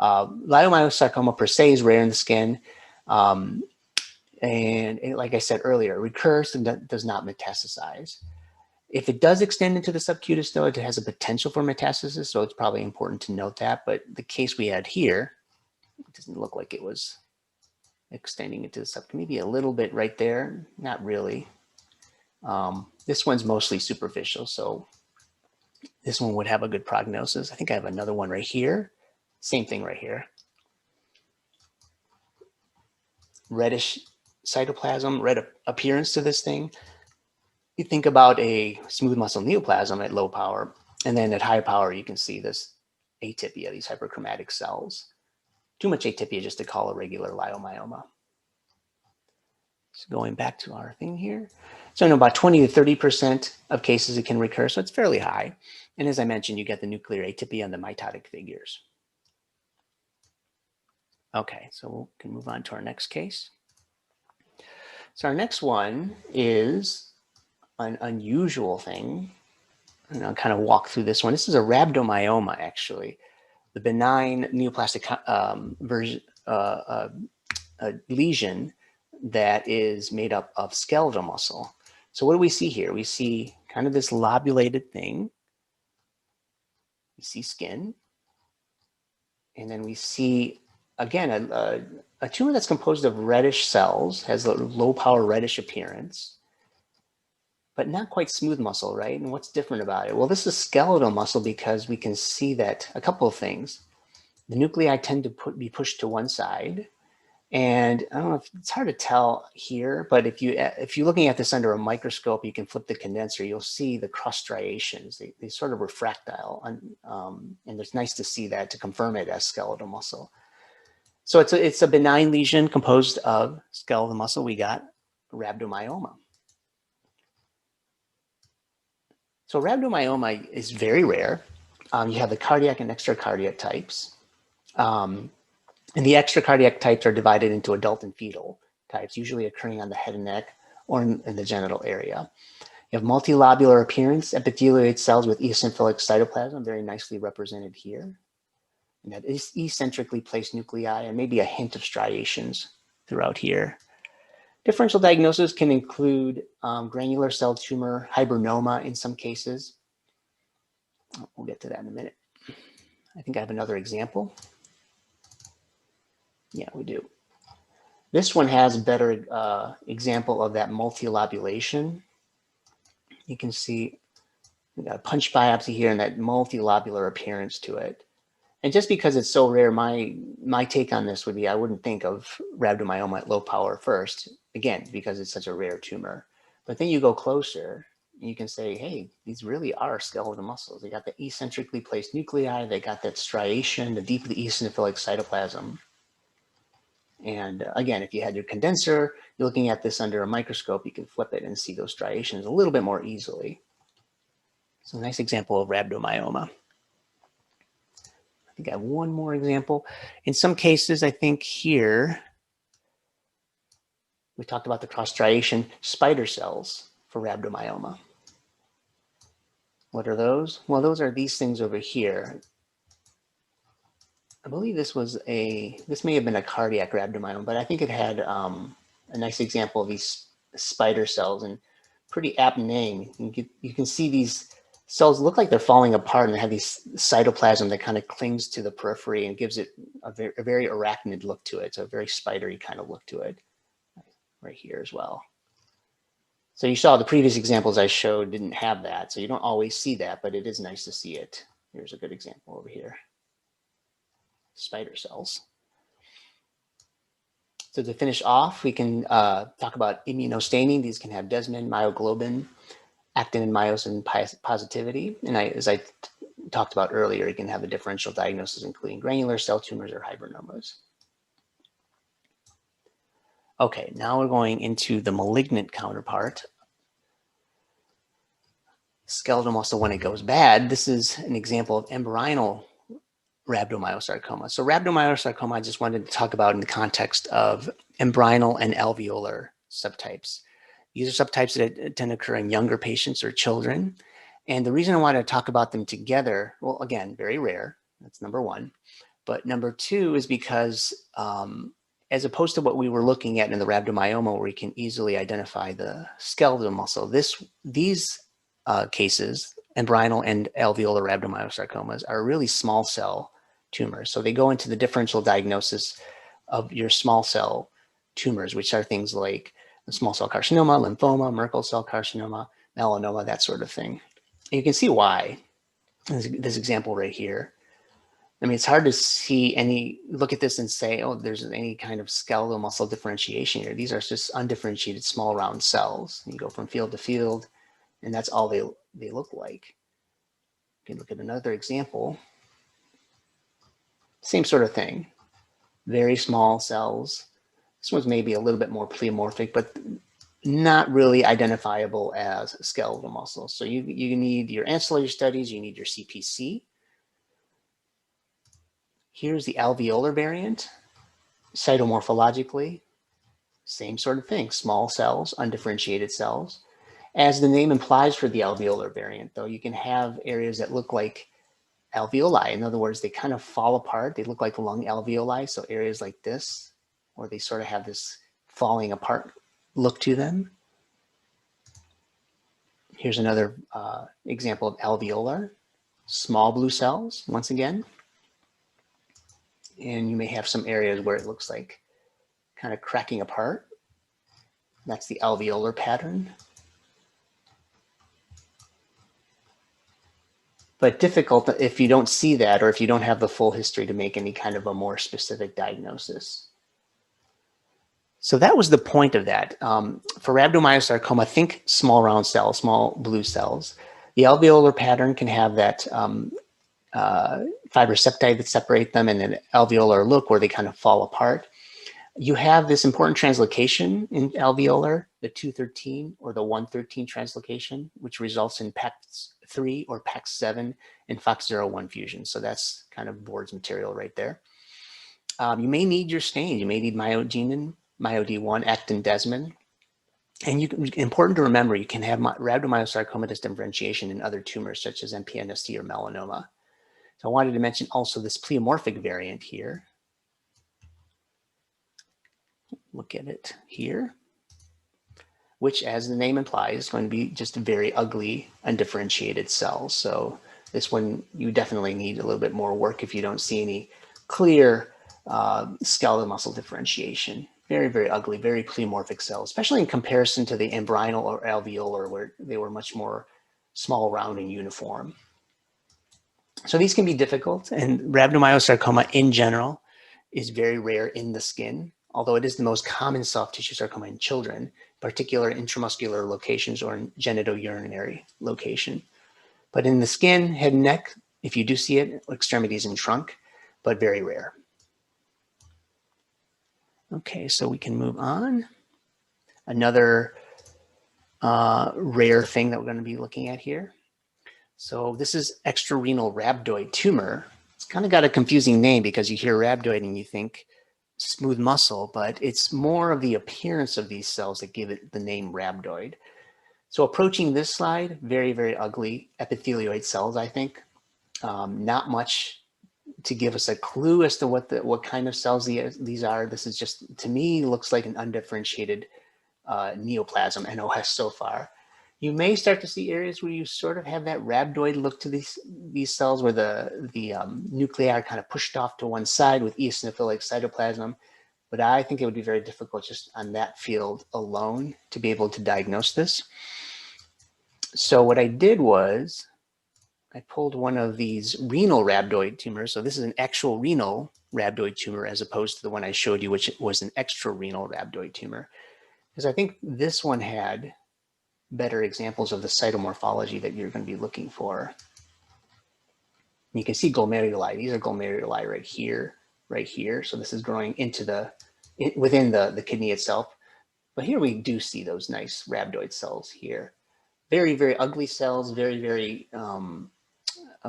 Leiomyosarcoma per se is rare in the skin. And like I said earlier, it recurs and does not metastasize. If it does extend into the subcutis, though, it has a potential for metastasis, so it's probably important to note that. But the case we had here, it doesn't look like it was extending into the subcutis. Maybe a little bit right there, not really. This one's mostly superficial, so this one would have a good prognosis. I think I have another one right here. Same thing right here. Reddish cytoplasm, red appearance to this thing. You think about a smooth muscle neoplasm at low power, and then at high power, you can see this atypia, these hyperchromatic cells. Too much atypia just to call a regular leiomyoma. So going back to our thing here. So in about 20 to 30% of cases it can recur, so it's fairly high. And as I mentioned, you get the nuclear atypia and the mitotic figures. Okay, so we can move on to our next case. So our next one is an unusual thing. And I'll kind of walk through this one. This is a rhabdomyoma, actually. The benign neoplastic lesion that is made up of skeletal muscle. So what do we see here? We see kind of this lobulated thing. We see skin. And then we see, again, a tumor that's composed of reddish cells, has a low power reddish appearance. but not quite smooth muscle, right? And what's different about it? Well, this is skeletal muscle because we can see that a couple of things. The nuclei tend to be pushed to one side. And I don't know if it's hard to tell here, but if you're looking at this under a microscope, you can flip the condenser, you'll see the cross striations. They sort of refractile, and it's nice to see that to confirm it as skeletal muscle. So it's a benign lesion composed of skeletal muscle. We got rhabdomyoma. So rhabdomyoma is very rare. You have the cardiac and extracardiac types. And the extracardiac types are divided into adult and fetal types, usually occurring on the head and neck or in the genital area. You have multilobular appearance, epithelioid cells with eosinophilic cytoplasm, very nicely represented here. And that is eccentrically placed nuclei and maybe a hint of striations throughout here. Differential diagnosis can include granular cell tumor, hibernoma in some cases. We'll get to that in a minute. I think I have another example. Yeah, we do. This one has a better example of that multilobulation. You can see we got a punch biopsy here and that multilobular appearance to it. And just because it's so rare, my take on this would be I wouldn't think of rhabdomyoma at low power first, again, because it's such a rare tumor. But then you go closer and you can say, hey, these really are skeletal muscles. They got the eccentrically placed nuclei, they got that striation, the deeply eosinophilic cytoplasm. And again, if you had your condenser, you're looking at this under a microscope, you can flip it and see those striations a little bit more easily. So a nice example of rhabdomyoma. I think I have one more example. In some cases, I think here, we talked about the cross striation, spider cells for rhabdomyoma. What are those? Well, those are these things over here. I believe this may have been a cardiac rhabdomyoma, but I think it had a nice example of these spider cells, and pretty apt name. You can see these cells look like they're falling apart and they have these cytoplasm that kind of clings to the periphery and gives it a very arachnid look to it. So a very spidery kind of look to it right here as well. So you saw the previous examples I showed didn't have that. So you don't always see that, but it is nice to see it. Here's a good example over here. Spider cells. So to finish off, we can talk about immunostaining. These can have desmin, myoglobin, actin and myosin positivity. And as I talked about earlier, you can have a differential diagnosis including granular cell tumors or hibernomas. Okay, now we're going into the malignant counterpart. Skeletal muscle when it goes bad. This is an example of embryonal rhabdomyosarcoma. So rhabdomyosarcoma, I just wanted to talk about in the context of embryonal and alveolar subtypes. These are subtypes that tend to occur in younger patients or children. And the reason I wanted to talk about them together, well, again, very rare. That's number one. But number two is because as opposed to what we were looking at in the rhabdomyoma, where we can easily identify the skeletal muscle, these cases, embryonal and alveolar rhabdomyosarcomas, are really small cell tumors. So they go into the differential diagnosis of your small cell tumors, which are things like small cell carcinoma, lymphoma, Merkel cell carcinoma, melanoma, that sort of thing. And you can see why. This example right here. I mean, it's hard to look at this and say, oh, there's any kind of skeletal muscle differentiation here. These are just undifferentiated small round cells. You go from field to field, and that's all they look like. You can look at another example. Same sort of thing. Very small cells. This one's maybe a little bit more pleomorphic, but not really identifiable as skeletal muscle. So you need your ancillary studies, you need your CPC. Here's the alveolar variant. Cytomorphologically, same sort of thing. Small cells, undifferentiated cells. As the name implies for the alveolar variant, though, you can have areas that look like alveoli. In other words, they kind of fall apart. They look like lung alveoli. So areas like this, where they sort of have this falling apart look to them. Here's another example of alveolar. Small blue cells, once again. And you may have some areas where it looks like kind of cracking apart. That's the alveolar pattern. but difficult if you don't see that or if you don't have the full history to make any kind of a more specific diagnosis. So that was the point of that. For rhabdomyosarcoma, think small round cells, small blue cells. The alveolar pattern can have that fibroseptide that separate them and an alveolar look where they kind of fall apart. You have this important translocation in alveolar, the 213 or the 113 translocation, which results in PAX3 or PAX7 and FOXO1 fusion. So that's kind of Board's material right there. You may need your stain. You may need myogenin, MyoD1, actin desmin. And important to remember, you can have rhabdomyosarcoma differentiation in other tumors such as MPNST or melanoma. So I wanted to mention also this pleomorphic variant here. Look at it here, which, as the name implies, is going to be just very ugly, undifferentiated cells. So this one, you definitely need a little bit more work if you don't see any clear skeletal muscle differentiation. Very, very ugly, very pleomorphic cells, especially in comparison to the embryonal or alveolar, where they were much more small, round, and uniform. So these can be difficult, and rhabdomyosarcoma in general is very rare in the skin, although it is the most common soft tissue sarcoma in children, particular intramuscular locations or in genitourinary location. But in the skin, head and neck, if you do see it, extremities and trunk, but very rare. Okay, so we can move on. Another rare thing that we're going to be looking at here. So this is extrarenal rhabdoid tumor. It's kind of got a confusing name because you hear rhabdoid and you think smooth muscle, but it's more of the appearance of these cells that give it the name rhabdoid. So approaching this slide, very, very ugly epithelioid cells, I think. Not much to give us a clue as to what kind of cells these are. This is just, to me, looks like an undifferentiated neoplasm, NOS so far. You may start to see areas where you sort of have that rhabdoid look to these cells where the nuclei are kind of pushed off to one side with eosinophilic cytoplasm. But I think it would be very difficult just on that field alone to be able to diagnose this. So what I did was I pulled one of these renal rhabdoid tumors. So this is an actual renal rhabdoid tumor as opposed to the one I showed you, which was an extrarenal rhabdoid tumor. Because I think this one had better examples of the cytomorphology that you're going to be looking for. You can see glomeruli. These are glomeruli right here, right here. So this is growing into within the kidney itself. But here we do see those nice rhabdoid cells here. Very, very ugly cells, very, very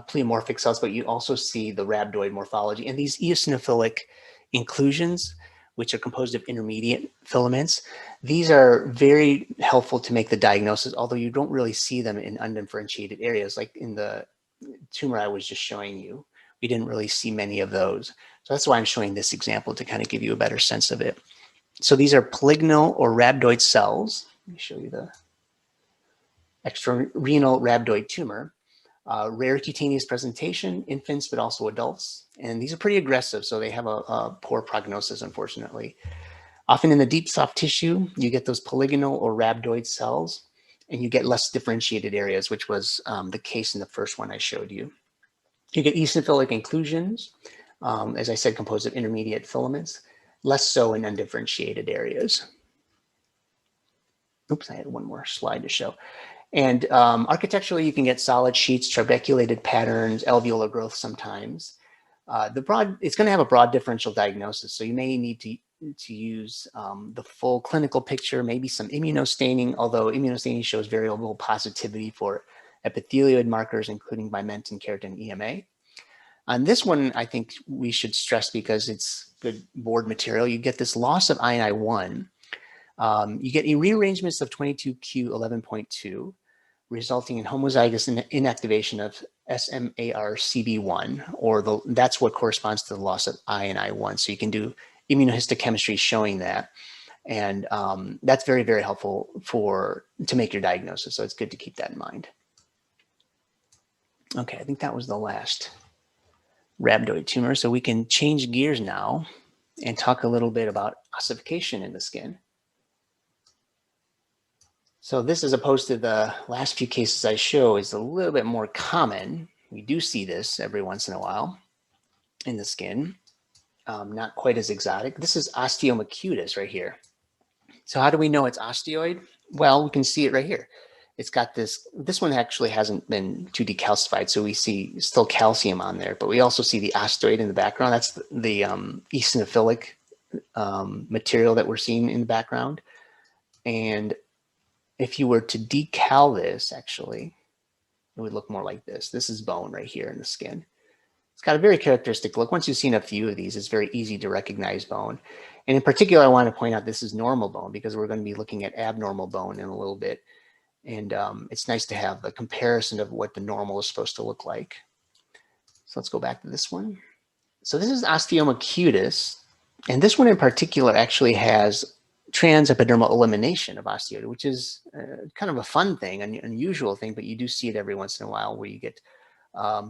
pleomorphic cells, but you also see the rhabdoid morphology and these eosinophilic inclusions, which are composed of intermediate filaments. These are very helpful to make the diagnosis, although you don't really see them in undifferentiated areas. Like in the tumor I was just showing you, we didn't really see many of those. So that's why I'm showing this example to kind of give you a better sense of it. So these are polygonal or rhabdoid cells. Let me show you the extrarenal rhabdoid tumor. Rare cutaneous presentation, infants, but also adults. And these are pretty aggressive, so they have a poor prognosis, unfortunately. Often in the deep soft tissue, you get those polygonal or rhabdoid cells, and you get less differentiated areas, which was the case in the first one I showed you. You get eosinophilic inclusions, as I said, composed of intermediate filaments, less so in undifferentiated areas. Oops, I had one more slide to show. And architecturally, you can get solid sheets, trabeculated patterns, alveolar growth sometimes. It's going to have a broad differential diagnosis, so you may need to use the full clinical picture, maybe some immunostaining, although immunostaining shows variable positivity for epithelioid markers, including bimentin, keratin, EMA. On this one, I think we should stress because it's good board material. You get this loss of INI1. You get rearrangements of 22q11.2, resulting in homozygous inactivation of SMARCB1, or that's what corresponds to the loss of INI1. So you can do immunohistochemistry showing that. And that's very, very helpful to make your diagnosis. So it's good to keep that in mind. Okay, I think that was the last rhabdoid tumor. So we can change gears now and talk a little bit about ossification in the skin. So this, as opposed to the last few cases I show, is a little bit more common. We do see this every once in a while in the skin. Not quite as exotic. This is osteoma cutis right here. So how do we know it's osteoid? Well, we can see it right here. It's got this one actually hasn't been too decalcified, so we see still calcium on there, but we also see the osteoid in the background. That's the eosinophilic material that we're seeing in the background. And if you were to decal this, actually, it would look more like this. This is bone right here in the skin. It's got a very characteristic look. Once you've seen a few of these, it's very easy to recognize bone. And in particular, I want to point out this is normal bone because we're going to be looking at abnormal bone in a little bit. And it's nice to have a comparison of what the normal is supposed to look like. So let's go back to this one. So this is osteoma cutis. And this one in particular actually has transepidermal elimination of osteoid, which is kind of a fun thing, an unusual thing, but you do see it every once in a while where you get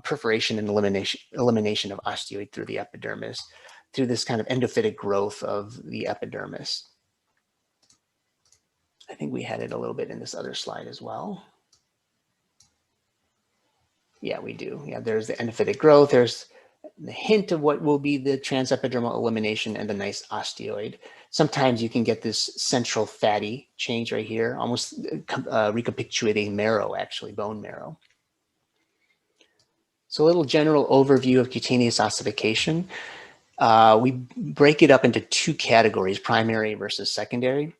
perforation and elimination of osteoid through the epidermis, through this kind of endophytic growth of the epidermis. I think we had it a little bit in this other slide as well. Yeah, we do. Yeah, there's the endophytic growth. There's the hint of what will be the transepidermal elimination and the nice osteoid. Sometimes you can get this central fatty change right here, almost recapitulating marrow, actually, bone marrow. So a little general overview of cutaneous ossification. We break it up into two categories, primary versus secondary.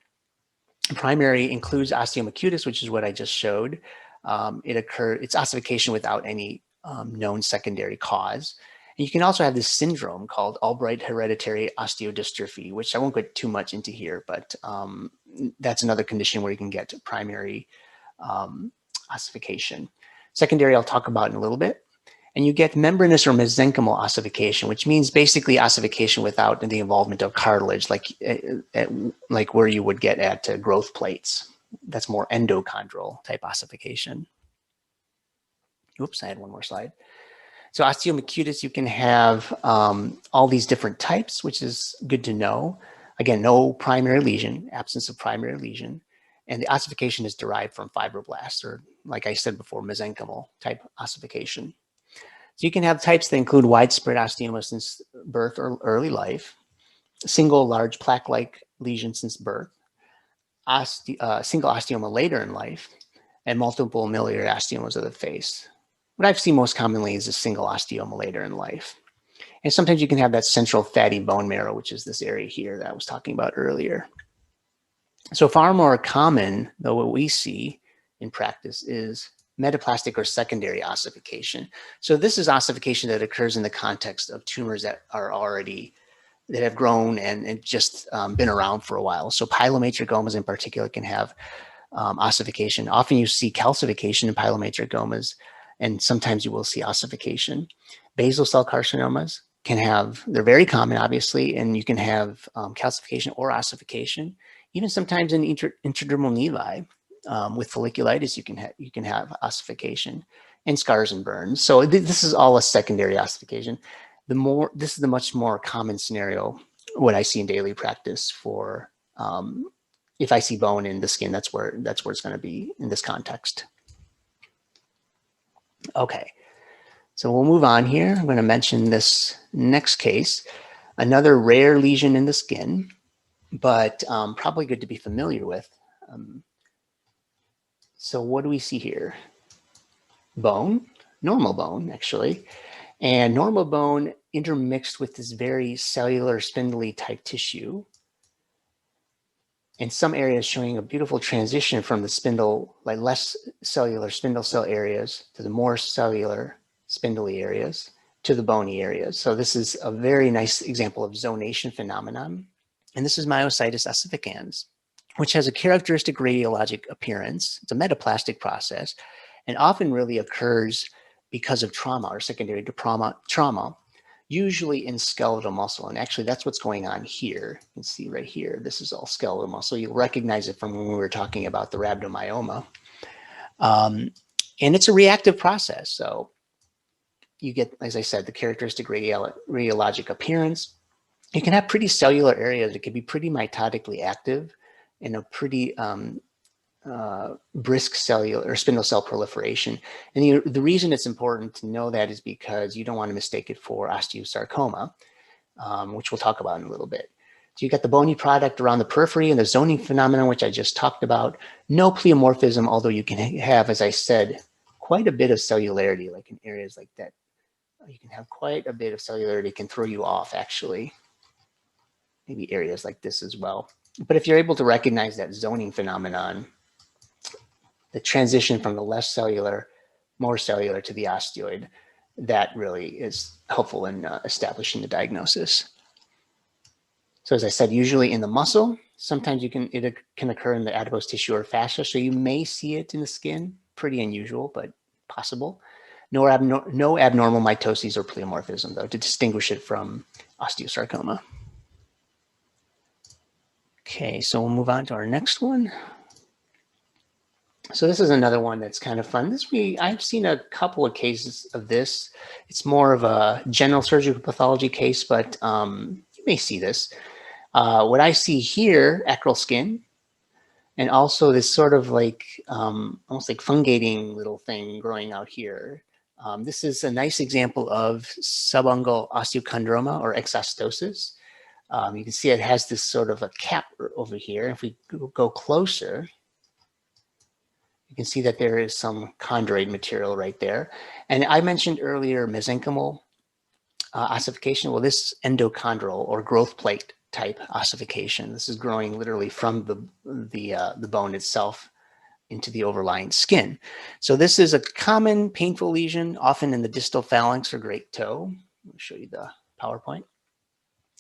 Primary includes osteoma cutis, which is what I just showed. It's ossification without any known secondary cause. And you can also have this syndrome called Albright hereditary osteodystrophy, which I won't get too much into here, but that's another condition where you can get primary ossification. Secondary, I'll talk about in a little bit. And you get membranous or mesenchymal ossification, which means basically ossification without the involvement of cartilage, like where you would get at growth plates. That's more endochondral type ossification. Oops, I had one more slide. So osteoma cutis, you can have all these different types, which is good to know. Again, no primary lesion, absence of primary lesion. And the ossification is derived from fibroblasts, or like I said before, mesenchymal type ossification. So you can have types that include widespread osteoma since birth or early life, single large plaque-like lesion since birth, single osteoma later in life, and multiple miliary osteomas of the face. What I've seen most commonly is a single osteoma later in life. And sometimes you can have that central fatty bone marrow, which is this area here that I was talking about earlier. So far more common, though, what we see in practice is metaplastic or secondary ossification. So this is ossification that occurs in the context of tumors that have grown and just been around for a while. So pilomatrixomas in particular can have ossification. Often you see calcification in pilomatrixomas, and sometimes you will see ossification. Basal cell carcinomas they're very common, obviously, and you can have calcification or ossification. Even sometimes in intradermal nevi, with folliculitis, you can have ossification, and scars and burns. So this is all a secondary ossification. This is the much more common scenario, what I see in daily practice for if I see bone in the skin, that's where it's going to be in this context. Okay, so we'll move on here. I'm going to mention this next case, another rare lesion in the skin, but probably good to be familiar with. So what do we see here? Bone, normal bone, actually. And normal bone intermixed with this very cellular, spindly type tissue. In some areas showing a beautiful transition from the spindle, like less cellular spindle cell areas to the more cellular spindly areas to the bony areas. So this is a very nice example of zonation phenomenon. And this is myositis ossificans, which has a characteristic radiologic appearance. It's a metaplastic process and often really occurs because of trauma or secondary to trauma, usually in skeletal muscle. And actually that's what's going on here. You can see right here, this is all skeletal muscle. You'll recognize it from when we were talking about the rhabdomyoma. And it's a reactive process. So you get, as I said, the characteristic radiologic appearance. You can have pretty cellular areas. It can be pretty mitotically active in a pretty brisk cellular or spindle cell proliferation. And the reason it's important to know that is because you don't want to mistake it for osteosarcoma, which we'll talk about in a little bit. So you got the bony product around the periphery and the zoning phenomenon, which I just talked about. No pleomorphism, although you can have, as I said, quite a bit of cellularity, like in areas like that. You can have quite a bit of cellularity, can throw you off, actually. Maybe areas like this as well. But if you're able to recognize that zoning phenomenon, the transition from the less cellular, more cellular to the osteoid, that really is helpful in establishing the diagnosis. So as I said, usually in the muscle, sometimes it can occur in the adipose tissue or fascia, so you may see it in the skin. Pretty unusual, but possible. No abnormal mitoses or pleomorphism, though, to distinguish it from osteosarcoma. Okay, so we'll move on to our next one. So this is another one that's kind of fun. I've seen a couple of cases of this. It's more of a general surgical pathology case, but you may see this. What I see here, acral skin, and also this sort of like almost like fungating little thing growing out here. This is a nice example of subungual osteochondroma or exostosis. You can see it has this sort of a cap over here. If we go closer, you can see that there is some chondroid material right there. And I mentioned earlier mesenchymal ossification. Well, this endochondral or growth plate type ossification. This is growing literally from the bone itself into the overlying skin. So this is a common painful lesion, often in the distal phalanx or great toe. I'll show you the PowerPoint.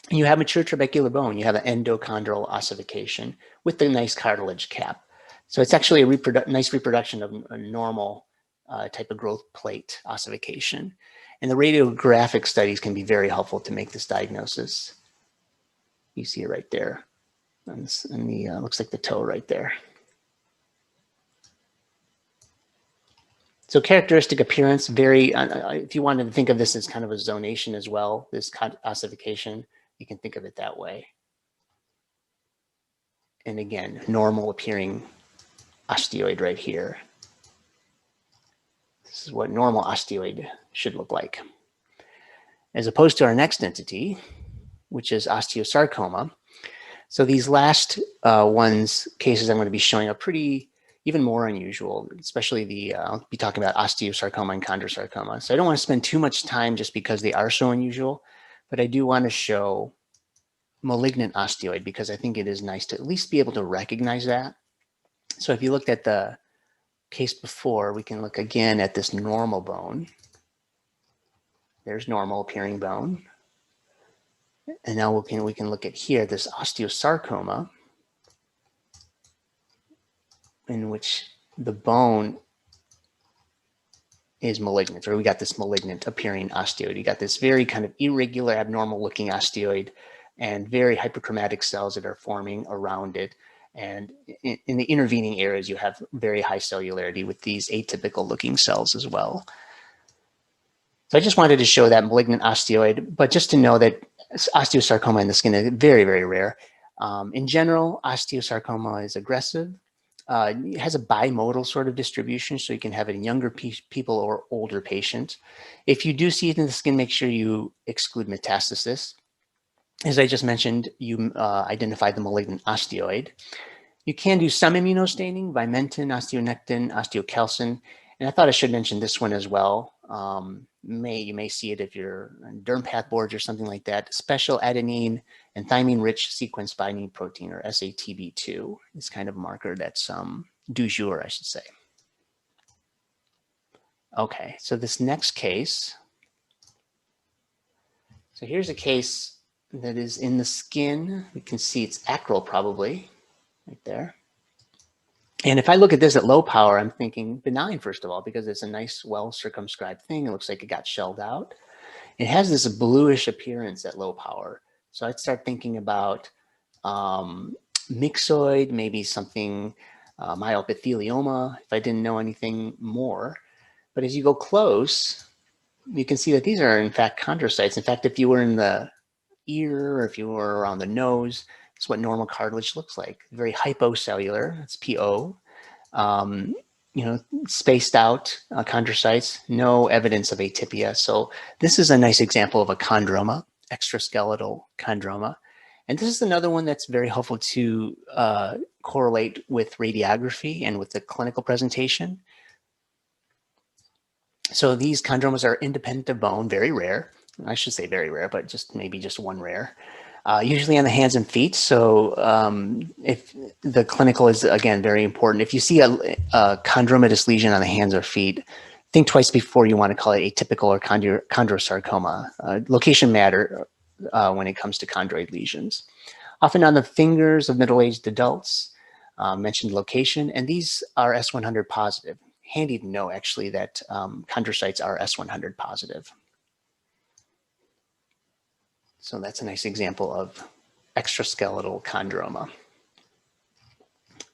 And you have mature trabecular bone. You have an endochondral ossification with the nice cartilage cap. So it's actually a nice reproduction of a normal type of growth plate ossification. And the radiographic studies can be very helpful to make this diagnosis. You see it right there. And looks like the toe right there. So characteristic appearance, if you wanted to think of this as kind of a zonation as well, this ossification, you can think of it that way. And again, normal appearing osteoid right here. This is what normal osteoid should look like. As opposed to our next entity, which is osteosarcoma. So these last cases I'm going to be showing are even more unusual, especially I'll be talking about osteosarcoma and chondrosarcoma. So I don't want to spend too much time just because they are so unusual, but I do want to show malignant osteoid because I think it is nice to at least be able to recognize that. So if you looked at the case before, we can look again at this normal bone. There's normal appearing bone. And now we can look at here, this osteosarcoma, in which the bone is malignant, or we got this malignant appearing osteoid. You got this very kind of irregular, abnormal looking osteoid and very hyperchromatic cells that are forming around it. And in the intervening areas, you have very high cellularity with these atypical looking cells as well. So I just wanted to show that malignant osteoid, but just to know that osteosarcoma in the skin is very, very rare. In general, osteosarcoma is aggressive. It has a bimodal sort of distribution, so you can have it in younger people or older patients. If you do see it in the skin, make sure you exclude metastasis. As I just mentioned, you identify the malignant osteoid. You can do some immunostaining, vimentin, osteonectin, osteocalcin, and I thought I should mention this one as well. You may see it if you're on derm path boards or something like that. Special adenine and thymine-rich sequence binding protein, or SATB2, is kind of a marker that's du jour, I should say. Okay, so this next case. So here's a case that is in the skin. We can see it's acral probably, right there. And if I look at this at low power, I'm thinking benign, first of all, because it's a nice, well-circumscribed thing. It looks like it got shelled out. It has this bluish appearance at low power. So I'd start thinking about myxoid, maybe something myopithelioma, if I didn't know anything more. But as you go close, you can see that these are, in fact, chondrocytes. In fact, if you were in the ear or if you were around the nose, it's what normal cartilage looks like. Very hypocellular, it's PO. You know, spaced out chondrocytes, no evidence of atypia. So this is a nice example of a chondroma, extraskeletal chondroma. And this is another one that's very helpful to correlate with radiography and with the clinical presentation. So these chondromas are independent of bone, very rare. I should say very rare, but just maybe just one rare. Usually on the hands and feet. So if the clinical is, again, very important. If you see a chondromatous lesion on the hands or feet, think twice before you want to call it atypical or chondrosarcoma. Location matter when it comes to chondroid lesions. Often on the fingers of middle-aged adults, mentioned location, and these are S100 positive. Handy to know, actually, that chondrocytes are S100 positive. So that's a nice example of extraskeletal chondroma.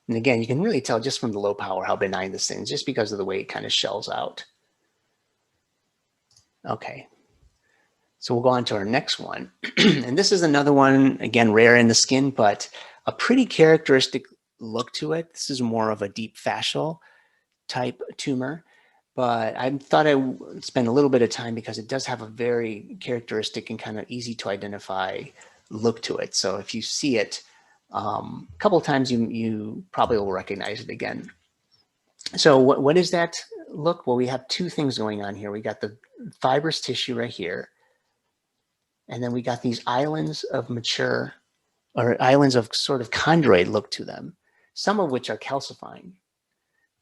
And again, you can really tell just from the low power how benign this thing is, just because of the way it kind of shells out. Okay, so we'll go on to our next one. And this is another one, again, rare in the skin, but a pretty characteristic look to it. This is more of a deep fascial type tumor, but I thought I would spend a little bit of time because it does have a very characteristic and kind of easy to identify look to it. So if you see it a couple of times, you probably will recognize it again. So what is that look? Well, we have two things going on here. We got the fibrous tissue right here, and then we got these islands of mature, or islands of sort of chondroid look to them, some of which are calcifying.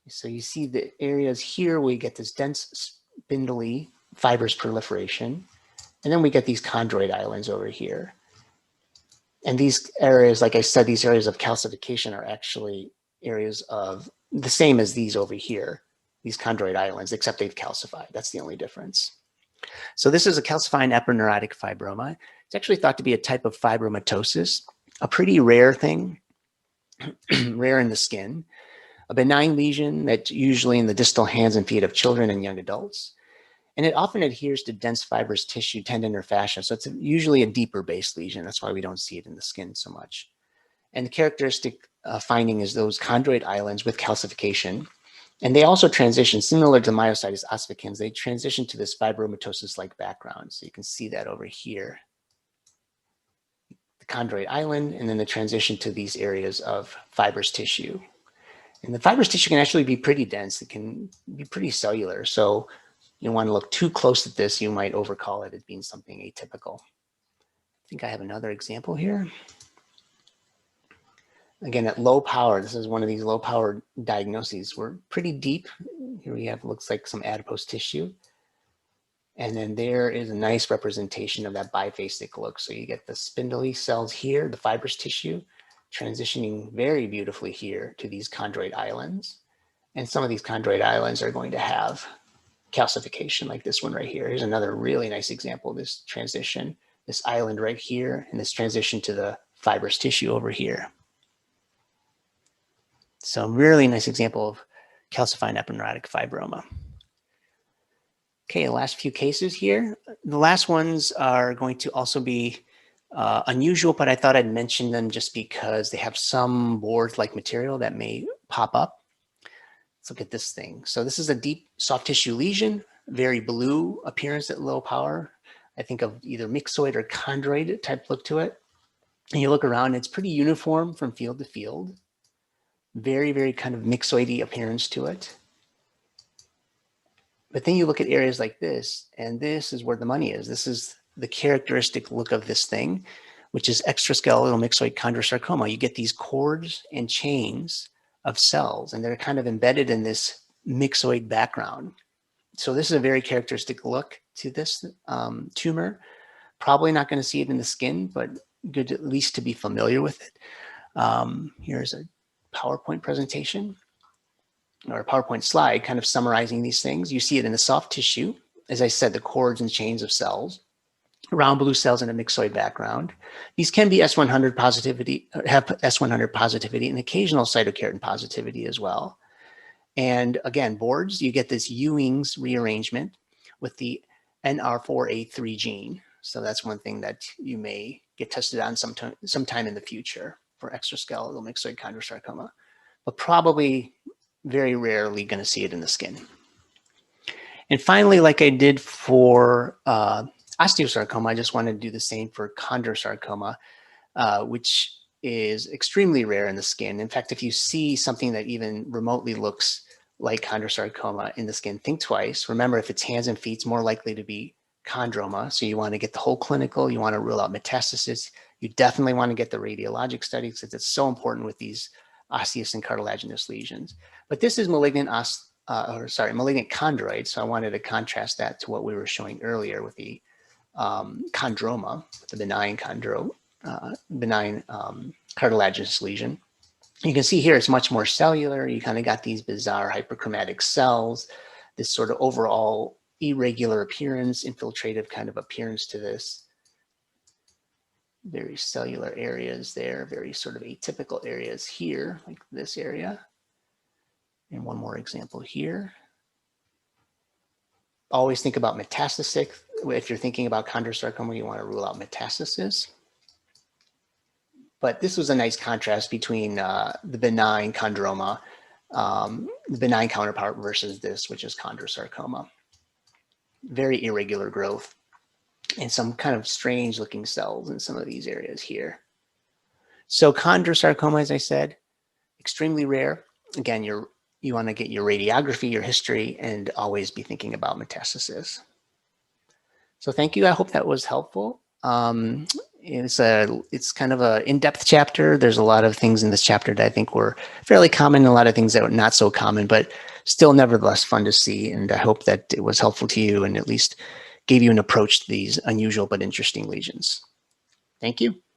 So you see the areas here where we get this dense spindly fibrous proliferation, and then we get these chondroid islands over here. And these areas, like I said, these areas of calcification are actually areas of the same as these over here, these chondroid islands, except they've calcified. That's the only difference. So this is a calcifying epineurotic fibroma. It's actually thought to be a type of fibromatosis, a pretty rare thing, rare in the skin. A benign lesion that's usually in the distal hands and feet of children and young adults. And it often adheres to dense fibrous tissue, tendon, or fascia. So it's usually a deeper base lesion. That's why we don't see it in the skin so much. And the characteristic finding is those chondroid islands with calcification. And they also transition, similar to myositis ossificans, they transition to this fibromatosis-like background. So you can see that over here. The chondroid island, and then the transition to these areas of fibrous tissue. And the fibrous tissue can actually be pretty dense. It can be pretty cellular. So you don't want to look too close at this. You might overcall it as being something atypical. I think I have another example here. Again, at low power, this is one of these low power diagnoses. We're pretty deep. Here we have, looks like some adipose tissue. And then there is a nice representation of that biphasic look. So you get the spindly cells here, the fibrous tissue, transitioning very beautifully here to these chondroid islands. And some of these chondroid islands are going to have calcification like this one right here. Here's another really nice example of this transition, this island right here, and this transition to the fibrous tissue over here. So really nice example of calcifying epineurotic fibroma. Okay, the last few cases here. The last ones are going to also be unusual, but I thought I'd mention them just because they have some board-like material that may pop up. Let's look at this thing. So this is a deep soft tissue lesion, very blue appearance at low power. I think of either myxoid or chondroid type look to it. And you look around, it's pretty uniform from field to field. Very, very kind of myxoidy appearance to it. But then you look at areas like this, and this is where the money is. This is the characteristic look of this thing, which is extraskeletal myxoid chondrosarcoma. You get these cords and chains of cells, and they're kind of embedded in this myxoid background. So this is a very characteristic look to this tumor. Probably not going to see it in the skin, but good at least to be familiar with it. Here's a PowerPoint presentation or a PowerPoint slide kind of summarizing these things. You see it in the soft tissue. As I said, the cords and chains of cells, round blue cells in a myxoid background. These can be S100 positivity, have S100 positivity and occasional cytokeratin positivity as well. And again, boards, you get this Ewing's rearrangement with the NR4A3 gene. So that's one thing that you may get tested on sometime in the future for extraskeletal myxoid chondrosarcoma. But probably very rarely going to see it in the skin. And finally, like I did for osteosarcoma, I just wanted to do the same for chondrosarcoma, which is extremely rare in the skin. In fact, if you see something that even remotely looks like chondrosarcoma in the skin, think twice. Remember, if it's hands and feet, it's more likely to be chondroma. So you want to get the whole clinical, you want to rule out metastasis. You definitely want to get the radiologic studies because it's so important with these osseous and cartilaginous lesions. But this is malignant malignant chondroid. So I wanted to contrast that to what we were showing earlier with the chondroma, the benign cartilaginous lesion. You can see here it's much more cellular. You kind of got these bizarre hyperchromatic cells, this sort of overall irregular appearance, infiltrative kind of appearance to this. Very cellular areas there, very sort of atypical areas here, like this area. And one more example here. Always think about metastasis. If you're thinking about chondrosarcoma, you want to rule out metastasis. But this was a nice contrast between the benign chondroma, the benign counterpart versus this, which is chondrosarcoma. Very irregular growth and some kind of strange looking cells in some of these areas here. So chondrosarcoma, as I said, extremely rare. Again, you want to get your radiography, your history, and always be thinking about metastasis. So thank you. I hope that was helpful. It's kind of an in-depth chapter. There's a lot of things in this chapter that I think were fairly common, a lot of things that were not so common, but still nevertheless fun to see. And I hope that it was helpful to you and at least gave you an approach to these unusual but interesting lesions. Thank you.